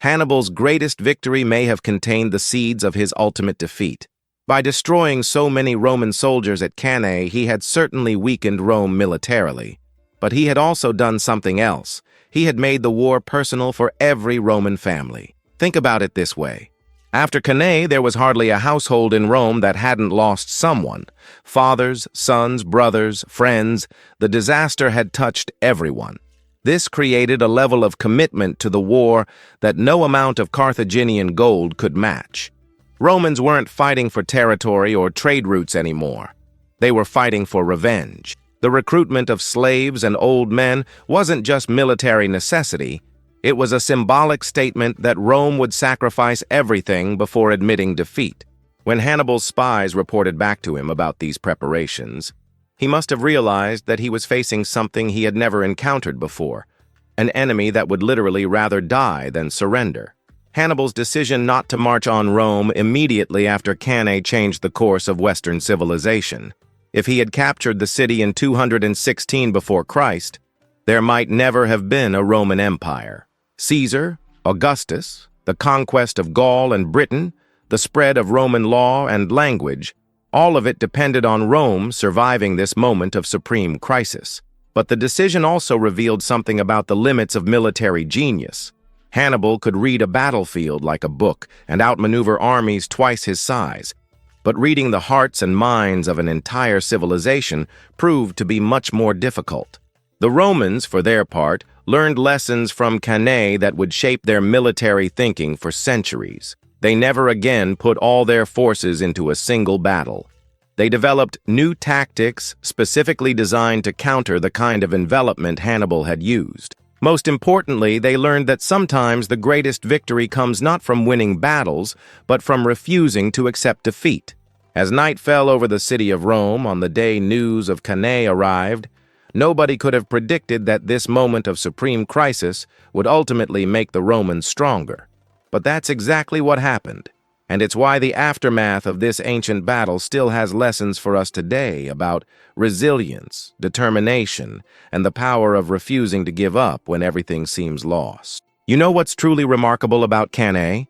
Hannibal's greatest victory may have contained the seeds of his ultimate defeat. By destroying so many Roman soldiers at Cannae, he had certainly weakened Rome militarily. But he had also done something else. He had made the war personal for every Roman family. Think about it this way. After Cannae, there was hardly a household in Rome that hadn't lost someone. Fathers, sons, brothers, friends. The disaster had touched everyone. This created a level of commitment to the war that no amount of Carthaginian gold could match. Romans weren't fighting for territory or trade routes anymore. They were fighting for revenge. The recruitment of slaves and old men wasn't just military necessity. It was a symbolic statement that Rome would sacrifice everything before admitting defeat. When Hannibal's spies reported back to him about these preparations, he must have realized that he was facing something he had never encountered before, an enemy that would literally rather die than surrender. Hannibal's decision not to march on Rome immediately after Cannae changed the course of Western civilization. If he had captured the city in 216 before Christ, there might never have been a Roman Empire. Caesar, Augustus, the conquest of Gaul and Britain, the spread of Roman law and language, all of it depended on Rome surviving this moment of supreme crisis. But the decision also revealed something about the limits of military genius. Hannibal could read a battlefield like a book and outmaneuver armies twice his size. But reading the hearts and minds of an entire civilization proved to be much more difficult. The Romans, for their part, learned lessons from Cannae that would shape their military thinking for centuries. They never again put all their forces into a single battle. They developed new tactics specifically designed to counter the kind of envelopment Hannibal had used. Most importantly, they learned that sometimes the greatest victory comes not from winning battles, but from refusing to accept defeat. As night fell over the city of Rome on the day news of Cannae arrived, nobody could have predicted that this moment of supreme crisis would ultimately make the Romans stronger. But that's exactly what happened, and it's why the aftermath of this ancient battle still has lessons for us today about resilience, determination, and the power of refusing to give up when everything seems lost. You know what's truly remarkable about Cannae?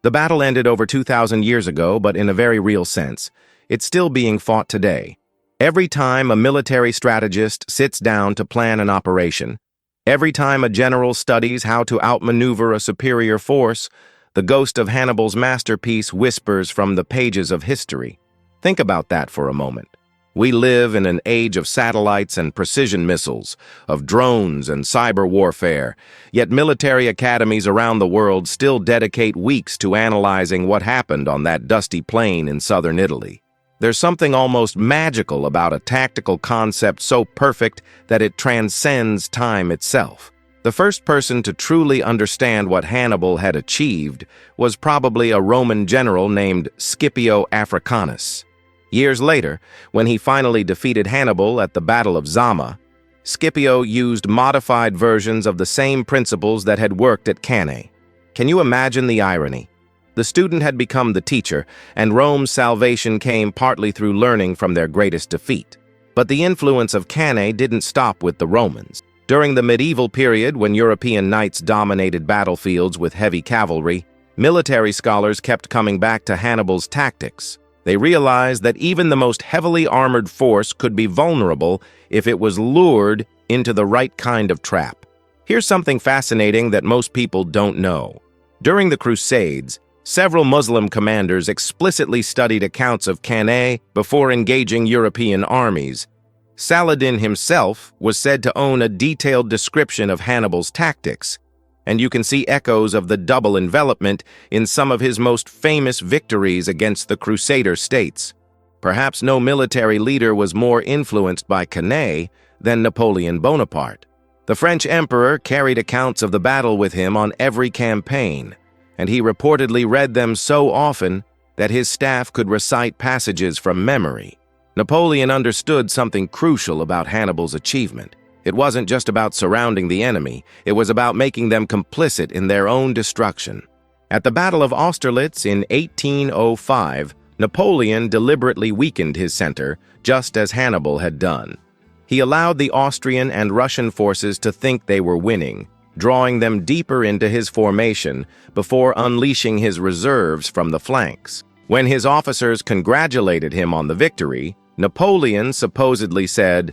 The battle ended over 2,000 years ago, but in a very real sense, it's still being fought today. Every time a military strategist sits down to plan an operation, every time a general studies how to outmaneuver a superior force, the ghost of Hannibal's masterpiece whispers from the pages of history. Think about that for a moment. We live in an age of satellites and precision missiles, of drones and cyber warfare, yet military academies around the world still dedicate weeks to analyzing what happened on that dusty plain in southern Italy. There's something almost magical about a tactical concept so perfect that it transcends time itself. The first person to truly understand what Hannibal had achieved was probably a Roman general named Scipio Africanus. Years later, when he finally defeated Hannibal at the Battle of Zama, Scipio used modified versions of the same principles that had worked at Cannae. Can you imagine the irony? The student had become the teacher, and Rome's salvation came partly through learning from their greatest defeat. But the influence of Cannae didn't stop with the Romans. During the medieval period, when European knights dominated battlefields with heavy cavalry, military scholars kept coming back to Hannibal's tactics. They realized that even the most heavily armored force could be vulnerable if it was lured into the right kind of trap. Here's something fascinating that most people don't know. During the Crusades, Several Muslim commanders explicitly studied accounts of Cannae before engaging European armies. Saladin himself was said to own a detailed description of Hannibal's tactics, and you can see echoes of the double envelopment in some of his most famous victories against the Crusader states. Perhaps no military leader was more influenced by Cannae than Napoleon Bonaparte. The French emperor carried accounts of the battle with him on every campaign, and he reportedly read them so often that his staff could recite passages from memory. Napoleon understood something crucial about Hannibal's achievement. It wasn't just about surrounding the enemy, it was about making them complicit in their own destruction. At the Battle of Austerlitz in 1805, Napoleon deliberately weakened his center, just as Hannibal had done. He allowed the Austrian and Russian forces to think they were winning, drawing them deeper into his formation before unleashing his reserves from the flanks. When his officers congratulated him on the victory, Napoleon supposedly said,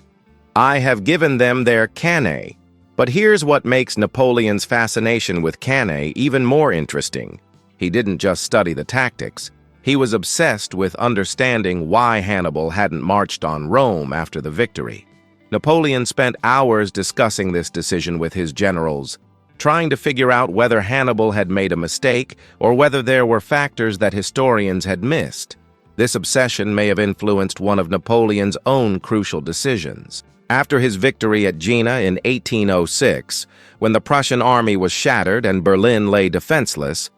"I have given them their Cannae." But here's what makes Napoleon's fascination with Cannae even more interesting. He didn't just study the tactics. He was obsessed with understanding why Hannibal hadn't marched on Rome after the victory. Napoleon spent hours discussing this decision with his generals, trying to figure out whether Hannibal had made a mistake or whether there were factors that historians had missed. This obsession may have influenced one of Napoleon's own crucial decisions. After his victory at Jena in 1806, when the Prussian army was shattered and Berlin lay defenseless,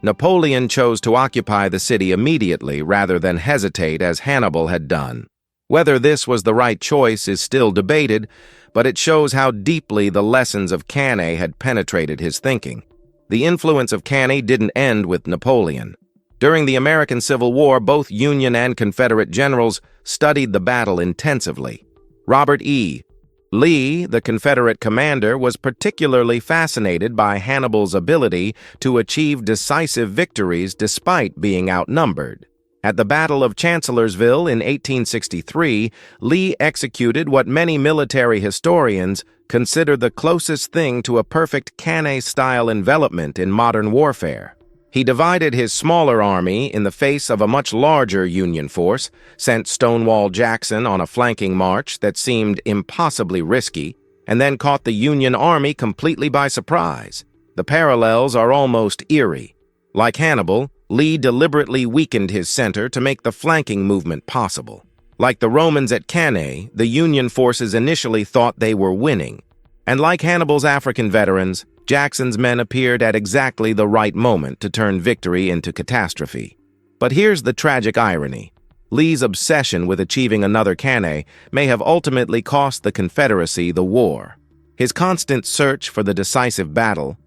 Napoleon chose to occupy the city immediately rather than hesitate as Hannibal had done. Whether this was the right choice is still debated, but it shows how deeply the lessons of Cannae had penetrated his thinking. The influence of Cannae didn't end with Napoleon. During the American Civil War, both Union and Confederate generals studied the battle intensively. Robert E. Lee, the Confederate commander, was particularly fascinated by Hannibal's ability to achieve decisive victories despite being outnumbered. At the Battle of Chancellorsville in 1863, Lee executed what many military historians consider the closest thing to a perfect Cannae-style envelopment in modern warfare. He divided his smaller army in the face of a much larger Union force, sent Stonewall Jackson on a flanking march that seemed impossibly risky, and then caught the Union army completely by surprise. The parallels are almost eerie. Like Hannibal, Lee deliberately weakened his center to make the flanking movement possible. Like the Romans at Cannae, the Union forces initially thought they were winning. And like Hannibal's African veterans, Jackson's men appeared at exactly the right moment to turn victory into catastrophe. But here's the tragic irony. Lee's obsession with achieving another Cannae may have ultimately cost the Confederacy the war. His constant search for the decisive battle,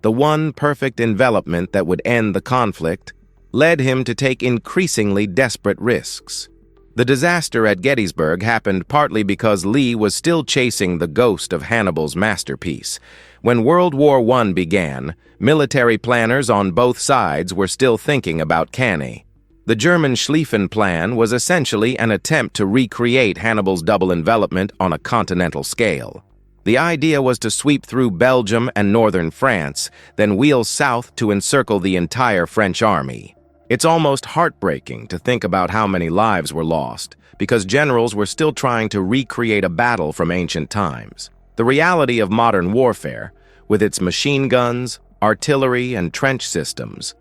the one perfect envelopment that would end the conflict, led him to take increasingly desperate risks. The disaster at Gettysburg happened partly because Lee was still chasing the ghost of Hannibal's masterpiece. When World War I began, military planners on both sides were still thinking about Cannae. The German Schlieffen Plan was essentially an attempt to recreate Hannibal's double envelopment on a continental scale. The idea was to sweep through Belgium and northern France, then wheel south to encircle the entire French army. It's almost heartbreaking to think about how many lives were lost, because generals were still trying to recreate a battle from ancient times. The reality of modern warfare, with its machine guns, artillery, and trench systems,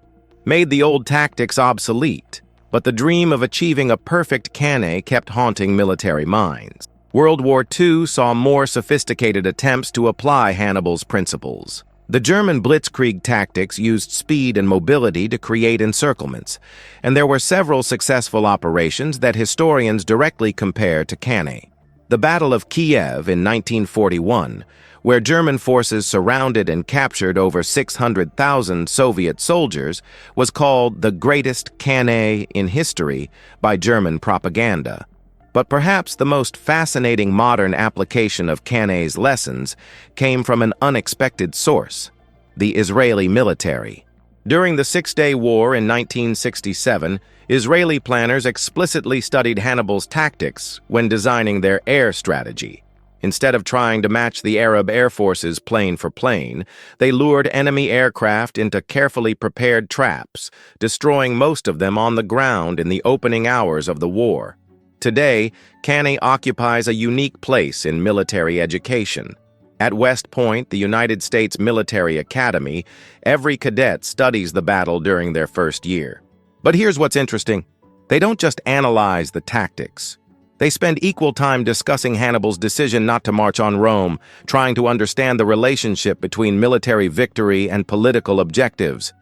made the old tactics obsolete, but the dream of achieving a perfect Cannae kept haunting military minds. World War II saw more sophisticated attempts to apply Hannibal's principles. The German blitzkrieg tactics used speed and mobility to create encirclements, and there were several successful operations that historians directly compare to Cannae. The Battle of Kiev in 1941, where German forces surrounded and captured over 600,000 Soviet soldiers, was called the greatest Cannae in history by German propaganda. But perhaps the most fascinating modern application of Cannae's lessons came from an unexpected source: the Israeli military. During the Six-Day War in 1967, Israeli planners explicitly studied Hannibal's tactics when designing their air strategy. Instead of trying to match the Arab air forces plane for plane, they lured enemy aircraft into carefully prepared traps, destroying most of them on the ground in the opening hours of the war. Today, Cannae occupies a unique place in military education. At West Point, the United States Military Academy, every cadet studies the battle during their first year. But here's what's interesting. They don't just analyze the tactics. They spend equal time discussing Hannibal's decision not to march on Rome, trying to understand the relationship between military victory and political objectives.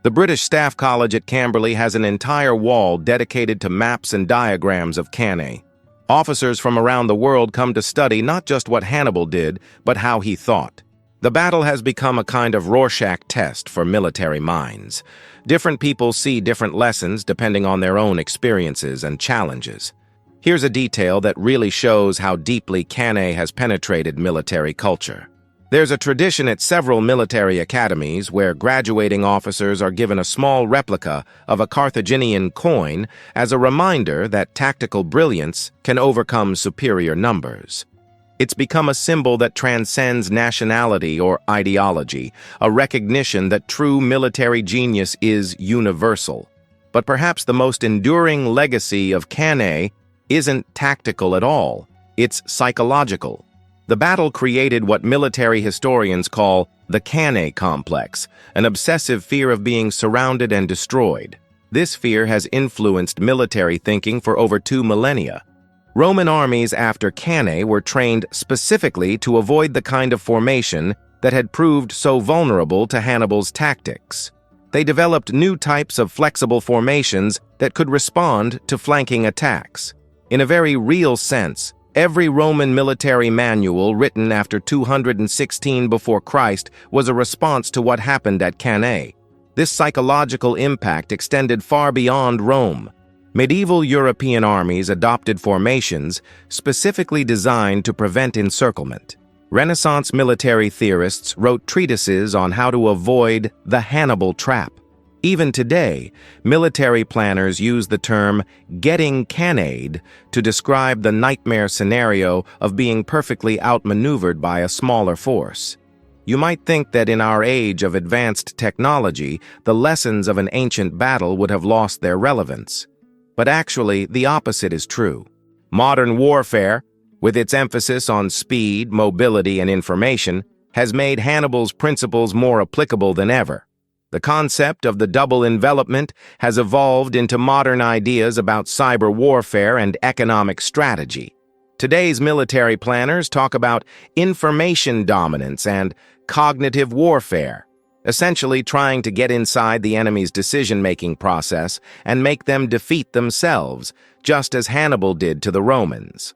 The British Staff College at Camberley has an entire wall dedicated to maps and diagrams of Cannae. Officers from around the world come to study not just what Hannibal did, but how he thought. The battle has become a kind of Rorschach test for military minds. Different people see different lessons depending on their own experiences and challenges. Here's a detail that really shows how deeply Cannae has penetrated military culture. There's a tradition at several military academies where graduating officers are given a small replica of a Carthaginian coin as a reminder that tactical brilliance can overcome superior numbers. It's become a symbol that transcends nationality or ideology, a recognition that true military genius is universal. But perhaps the most enduring legacy of Cannae isn't tactical at all, it's psychological. The battle created what military historians call the Cannae complex, an obsessive fear of being surrounded and destroyed. This fear has influenced military thinking for over 2 millennia. Roman armies after Cannae were trained specifically to avoid the kind of formation that had proved so vulnerable to Hannibal's tactics. They developed new types of flexible formations that could respond to flanking attacks. In a very real sense, every Roman military manual written after 216 before Christ was a response to what happened at Cannae. This psychological impact extended far beyond Rome. Medieval European armies adopted formations specifically designed to prevent encirclement. Renaissance military theorists wrote treatises on how to avoid the Hannibal trap. Even today, military planners use the term getting canna'd to describe the nightmare scenario of being perfectly outmaneuvered by a smaller force. You might think that in our age of advanced technology, the lessons of an ancient battle would have lost their relevance. But actually, the opposite is true. Modern warfare, with its emphasis on speed, mobility, and information, has made Hannibal's principles more applicable than ever. The concept of the double envelopment has evolved into modern ideas about cyber warfare and economic strategy. Today's military planners talk about information dominance and cognitive warfare, essentially trying to get inside the enemy's decision-making process and make them defeat themselves, just as Hannibal did to the Romans.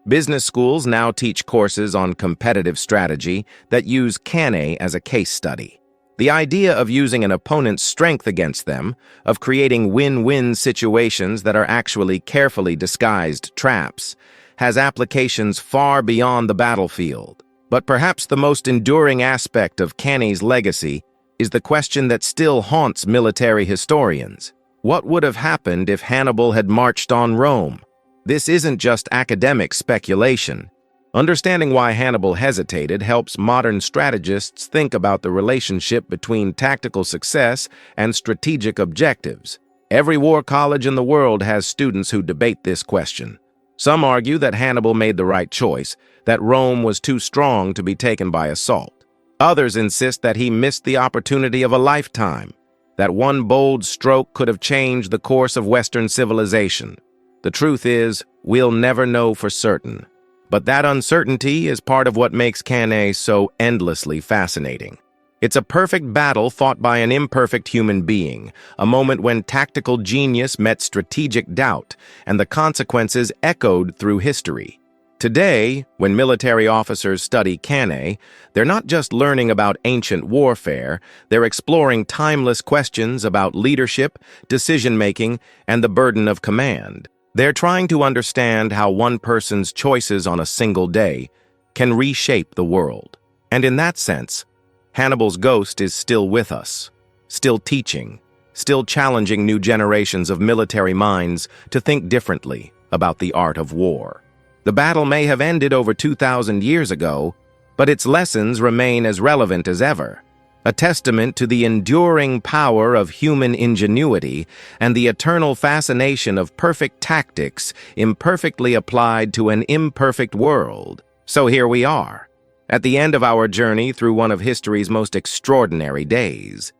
Business schools now teach courses on competitive strategy that use Cannae as a case study. The idea of using an opponent's strength against them, of creating win-win situations that are actually carefully disguised traps, has applications far beyond the battlefield. But perhaps the most enduring aspect of Cannae's legacy is the question that still haunts military historians. What would have happened if Hannibal had marched on Rome? This isn't just academic speculation. Understanding why Hannibal hesitated helps modern strategists think about the relationship between tactical success and strategic objectives. Every war college in the world has students who debate this question. Some argue that Hannibal made the right choice, that Rome was too strong to be taken by assault. Others insist that he missed the opportunity of a lifetime, that one bold stroke could have changed the course of Western civilization. The truth is, we'll never know for certain. But that uncertainty is part of what makes Cannae so endlessly fascinating. It's a perfect battle fought by an imperfect human being, a moment when tactical genius met strategic doubt, and the consequences echoed through history. Today, when military officers study Cannae, they're not just learning about ancient warfare, they're exploring timeless questions about leadership, decision-making, and the burden of command. They're trying to understand how one person's choices on a single day can reshape the world. And in that sense, Hannibal's ghost is still with us, still teaching, still challenging new generations of military minds to think differently about the art of war. The battle may have ended over 2,000 years ago, but its lessons remain as relevant as ever, a testament to the enduring power of human ingenuity and the eternal fascination of perfect tactics imperfectly applied to an imperfect world. So here we are, at the end of our journey through one of history's most extraordinary days.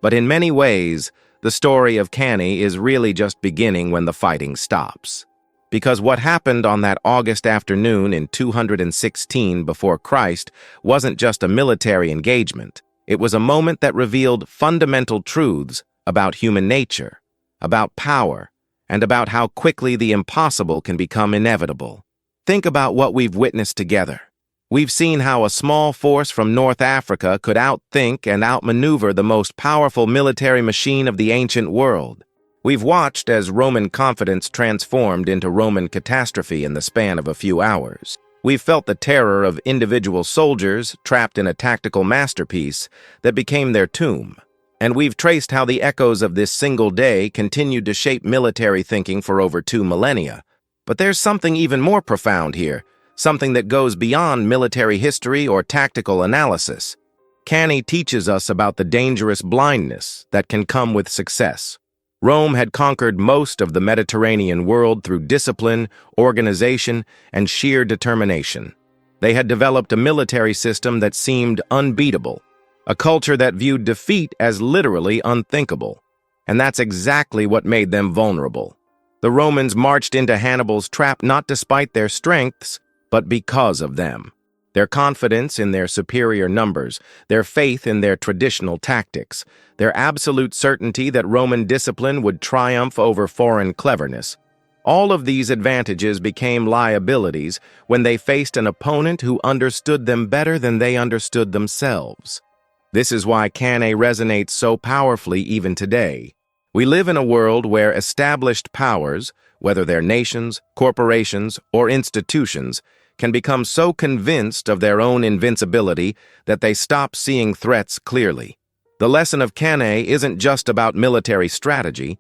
But in many ways, the story of Cannae is really just beginning when the fighting stops. Because what happened on that August afternoon in 216 before Christ wasn't just a military engagement. It was a moment that revealed fundamental truths about human nature, about power, and about how quickly the impossible can become inevitable. Think about what we've witnessed together. We've seen how a small force from North Africa could outthink and outmaneuver the most powerful military machine of the ancient world. We've watched as Roman confidence transformed into Roman catastrophe in the span of a few hours. We've felt the terror of individual soldiers trapped in a tactical masterpiece that became their tomb. And we've traced how the echoes of this single day continued to shape military thinking for over 2 millennia. But there's something even more profound here, something that goes beyond military history or tactical analysis. Cannae teaches us about the dangerous blindness that can come with success. Rome had conquered most of the Mediterranean world through discipline, organization, and sheer determination. They had developed a military system that seemed unbeatable, a culture that viewed defeat as literally unthinkable. And that's exactly what made them vulnerable. The Romans marched into Hannibal's trap not despite their strengths, but because of them. Their confidence in their superior numbers, their faith in their traditional tactics, their absolute certainty that Roman discipline would triumph over foreign cleverness. All of these advantages became liabilities when they faced an opponent who understood them better than they understood themselves. This is why Cannae resonates so powerfully even today. We live in a world where established powers, whether they're nations, corporations, or institutions, can become so convinced of their own invincibility that they stop seeing threats clearly. The lesson of Cannae isn't just about military strategy,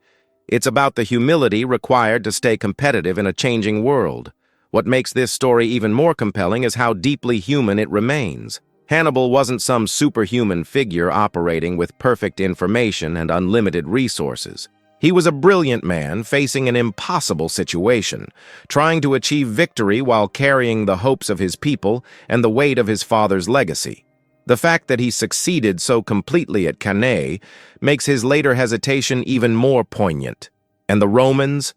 it's about the humility required to stay competitive in a changing world. What makes this story even more compelling is how deeply human it remains. Hannibal wasn't some superhuman figure operating with perfect information and unlimited resources. He was a brilliant man facing an impossible situation, trying to achieve victory while carrying the hopes of his people and the weight of his father's legacy. The fact that he succeeded so completely at Cannae makes his later hesitation even more poignant. And the Romans?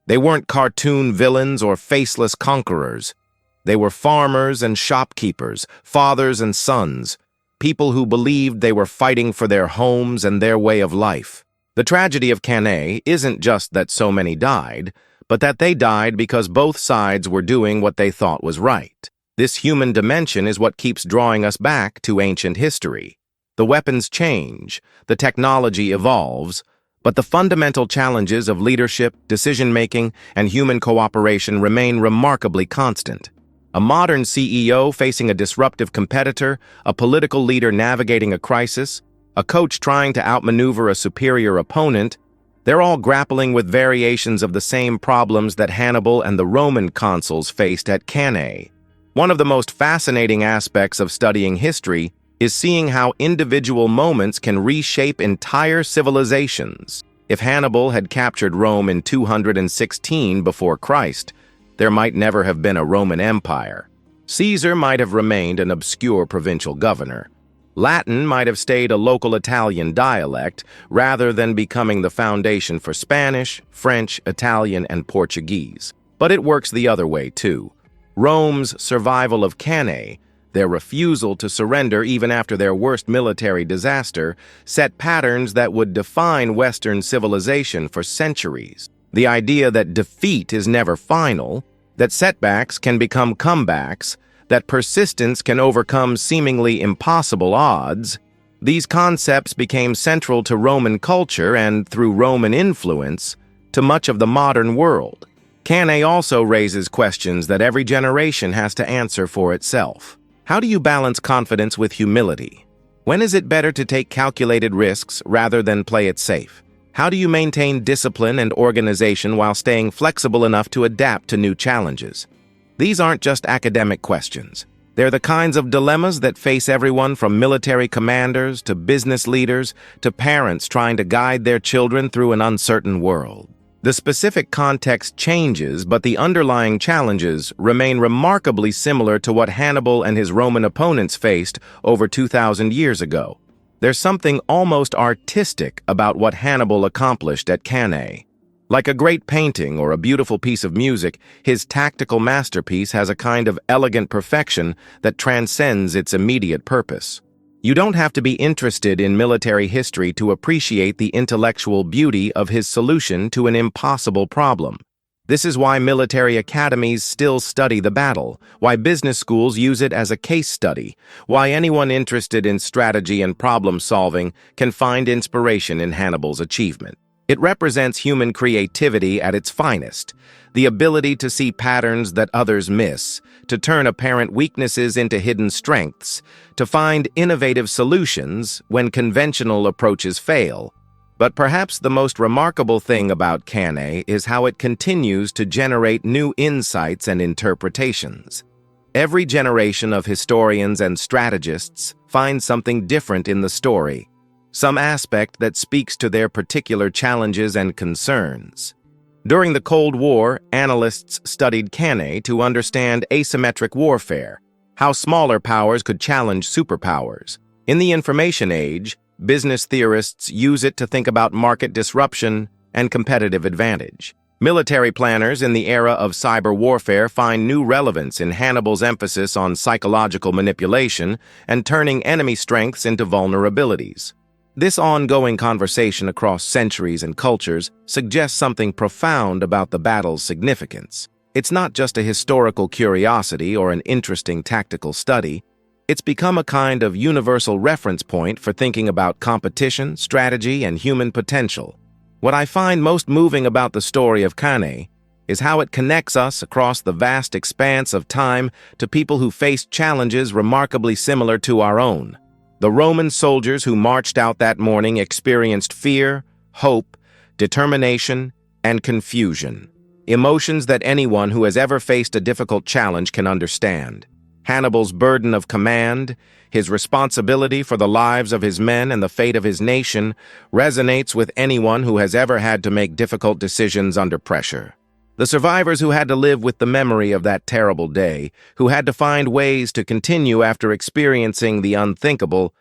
They weren't cartoon villains or faceless conquerors. They were farmers and shopkeepers, fathers and sons, people who believed they were fighting for their homes and their way of life. The tragedy of Cannae isn't just that so many died, but that they died because both sides were doing what they thought was right. This human dimension is what keeps drawing us back to ancient history. The weapons change, the technology evolves, but the fundamental challenges of leadership, decision-making, and human cooperation remain remarkably constant. A modern CEO facing a disruptive competitor, a political leader navigating a crisis, a coach trying to outmaneuver a superior opponent, they're all grappling with variations of the same problems that Hannibal and the Roman consuls faced at Cannae. One of the most fascinating aspects of studying history is seeing how individual moments can reshape entire civilizations. If Hannibal had captured Rome in 216 before Christ, there might never have been a Roman Empire. Caesar might have remained an obscure provincial governor. Latin might have stayed a local Italian dialect rather than becoming the foundation for Spanish, French, Italian, and Portuguese. But it works the other way too. Rome's survival of Cannae, their refusal to surrender even after their worst military disaster, set patterns that would define Western civilization for centuries. The idea that defeat is never final, that setbacks can become comebacks, that persistence can overcome seemingly impossible odds, these concepts became central to Roman culture and, through Roman influence, to much of the modern world. Cannae also raises questions that every generation has to answer for itself. How do you balance confidence with humility? When is it better to take calculated risks rather than play it safe? How do you maintain discipline and organization while staying flexible enough to adapt to new challenges? These aren't just academic questions. They're the kinds of dilemmas that face everyone from military commanders to business leaders to parents trying to guide their children through an uncertain world. The specific context changes, but the underlying challenges remain remarkably similar to what Hannibal and his Roman opponents faced over 2,000 years ago. There's something almost artistic about what Hannibal accomplished at Cannae. Like a great painting or a beautiful piece of music, his tactical masterpiece has a kind of elegant perfection that transcends its immediate purpose. You don't have to be interested in military history to appreciate the intellectual beauty of his solution to an impossible problem. This is why military academies still study the battle, why business schools use it as a case study, why anyone interested in strategy and problem-solving can find inspiration in Hannibal's achievement. It represents human creativity at its finest, the ability to see patterns that others miss, to turn apparent weaknesses into hidden strengths, to find innovative solutions when conventional approaches fail. But perhaps the most remarkable thing about Cannae is how it continues to generate new insights and interpretations. Every generation of historians and strategists finds something different in the story, some aspect that speaks to their particular challenges and concerns. During the Cold War, analysts studied Cannae to understand asymmetric warfare, how smaller powers could challenge superpowers. In the information age, business theorists use it to think about market disruption and competitive advantage. Military planners in the era of cyber warfare find new relevance in Hannibal's emphasis on psychological manipulation and turning enemy strengths into vulnerabilities. This ongoing conversation across centuries and cultures suggests something profound about the battle's significance. It's not just a historical curiosity or an interesting tactical study. It's become a kind of universal reference point for thinking about competition, strategy, and human potential. What I find most moving about the story of Cannae is how it connects us across the vast expanse of time to people who faced challenges remarkably similar to our own. The Roman soldiers who marched out that morning experienced fear, hope, determination, and confusion, emotions that anyone who has ever faced a difficult challenge can understand. Hannibal's burden of command, his responsibility for the lives of his men and the fate of his nation, resonates with anyone who has ever had to make difficult decisions under pressure. The survivors who had to live with the memory of that terrible day, who had to find ways to continue after experiencing the unthinkable,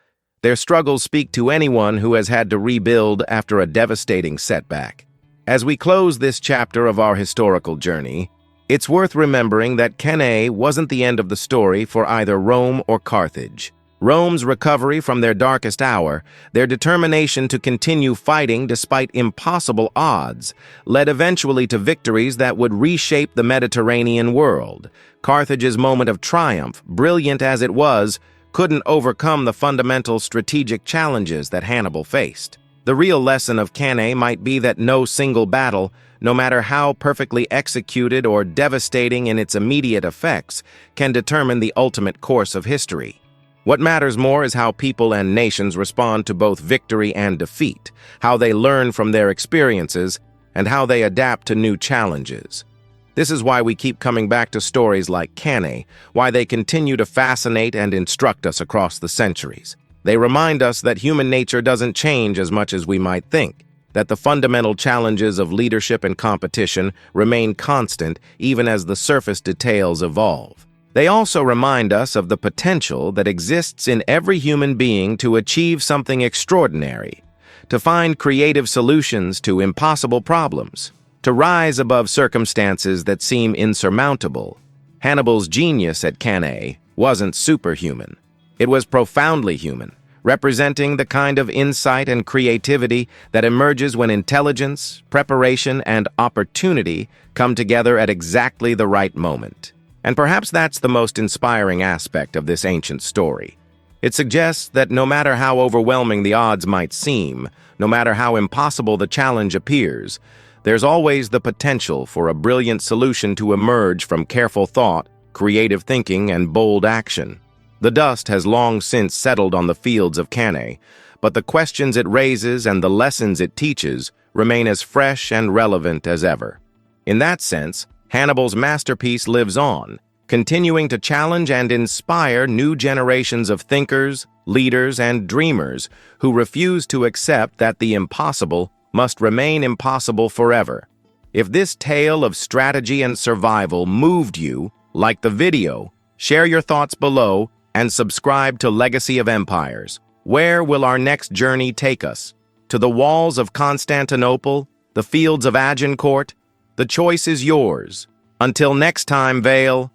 their struggles speak to anyone who has had to rebuild after a devastating setback. As we close this chapter of our historical journey, it's worth remembering that Cannae wasn't the end of the story for either Rome or Carthage. Rome's recovery from their darkest hour, their determination to continue fighting despite impossible odds, led eventually to victories that would reshape the Mediterranean world. Carthage's moment of triumph, brilliant as it was, couldn't overcome the fundamental strategic challenges that Hannibal faced. The real lesson of Cannae might be that no single battle, no matter how perfectly executed or devastating in its immediate effects, can determine the ultimate course of history. What matters more is how people and nations respond to both victory and defeat, how they learn from their experiences, and how they adapt to new challenges. This is why we keep coming back to stories like Cannae, why they continue to fascinate and instruct us across the centuries. They remind us that human nature doesn't change as much as we might think, that the fundamental challenges of leadership and competition remain constant even as the surface details evolve. They also remind us of the potential that exists in every human being to achieve something extraordinary, to find creative solutions to impossible problems, to rise above circumstances that seem insurmountable. Hannibal's genius at Cannae wasn't superhuman. It was profoundly human, representing the kind of insight and creativity that emerges when intelligence, preparation, and opportunity come together at exactly the right moment. And perhaps that's the most inspiring aspect of this ancient story. It suggests that no matter how overwhelming the odds might seem, no matter how impossible the challenge appears, there's always the potential for a brilliant solution to emerge from careful thought, creative thinking, and bold action. The dust has long since settled on the fields of Cannae, but the questions it raises and the lessons it teaches remain as fresh and relevant as ever. In that sense, Hannibal's masterpiece lives on, continuing to challenge and inspire new generations of thinkers, leaders, and dreamers who refuse to accept that the impossible must remain impossible forever. If this tale of strategy and survival moved you, like the video, share your thoughts below and subscribe to Legacy of Empires. Where will our next journey take us? To the walls of Constantinople? The fields of Agincourt? The choice is yours. Until next time, Vale.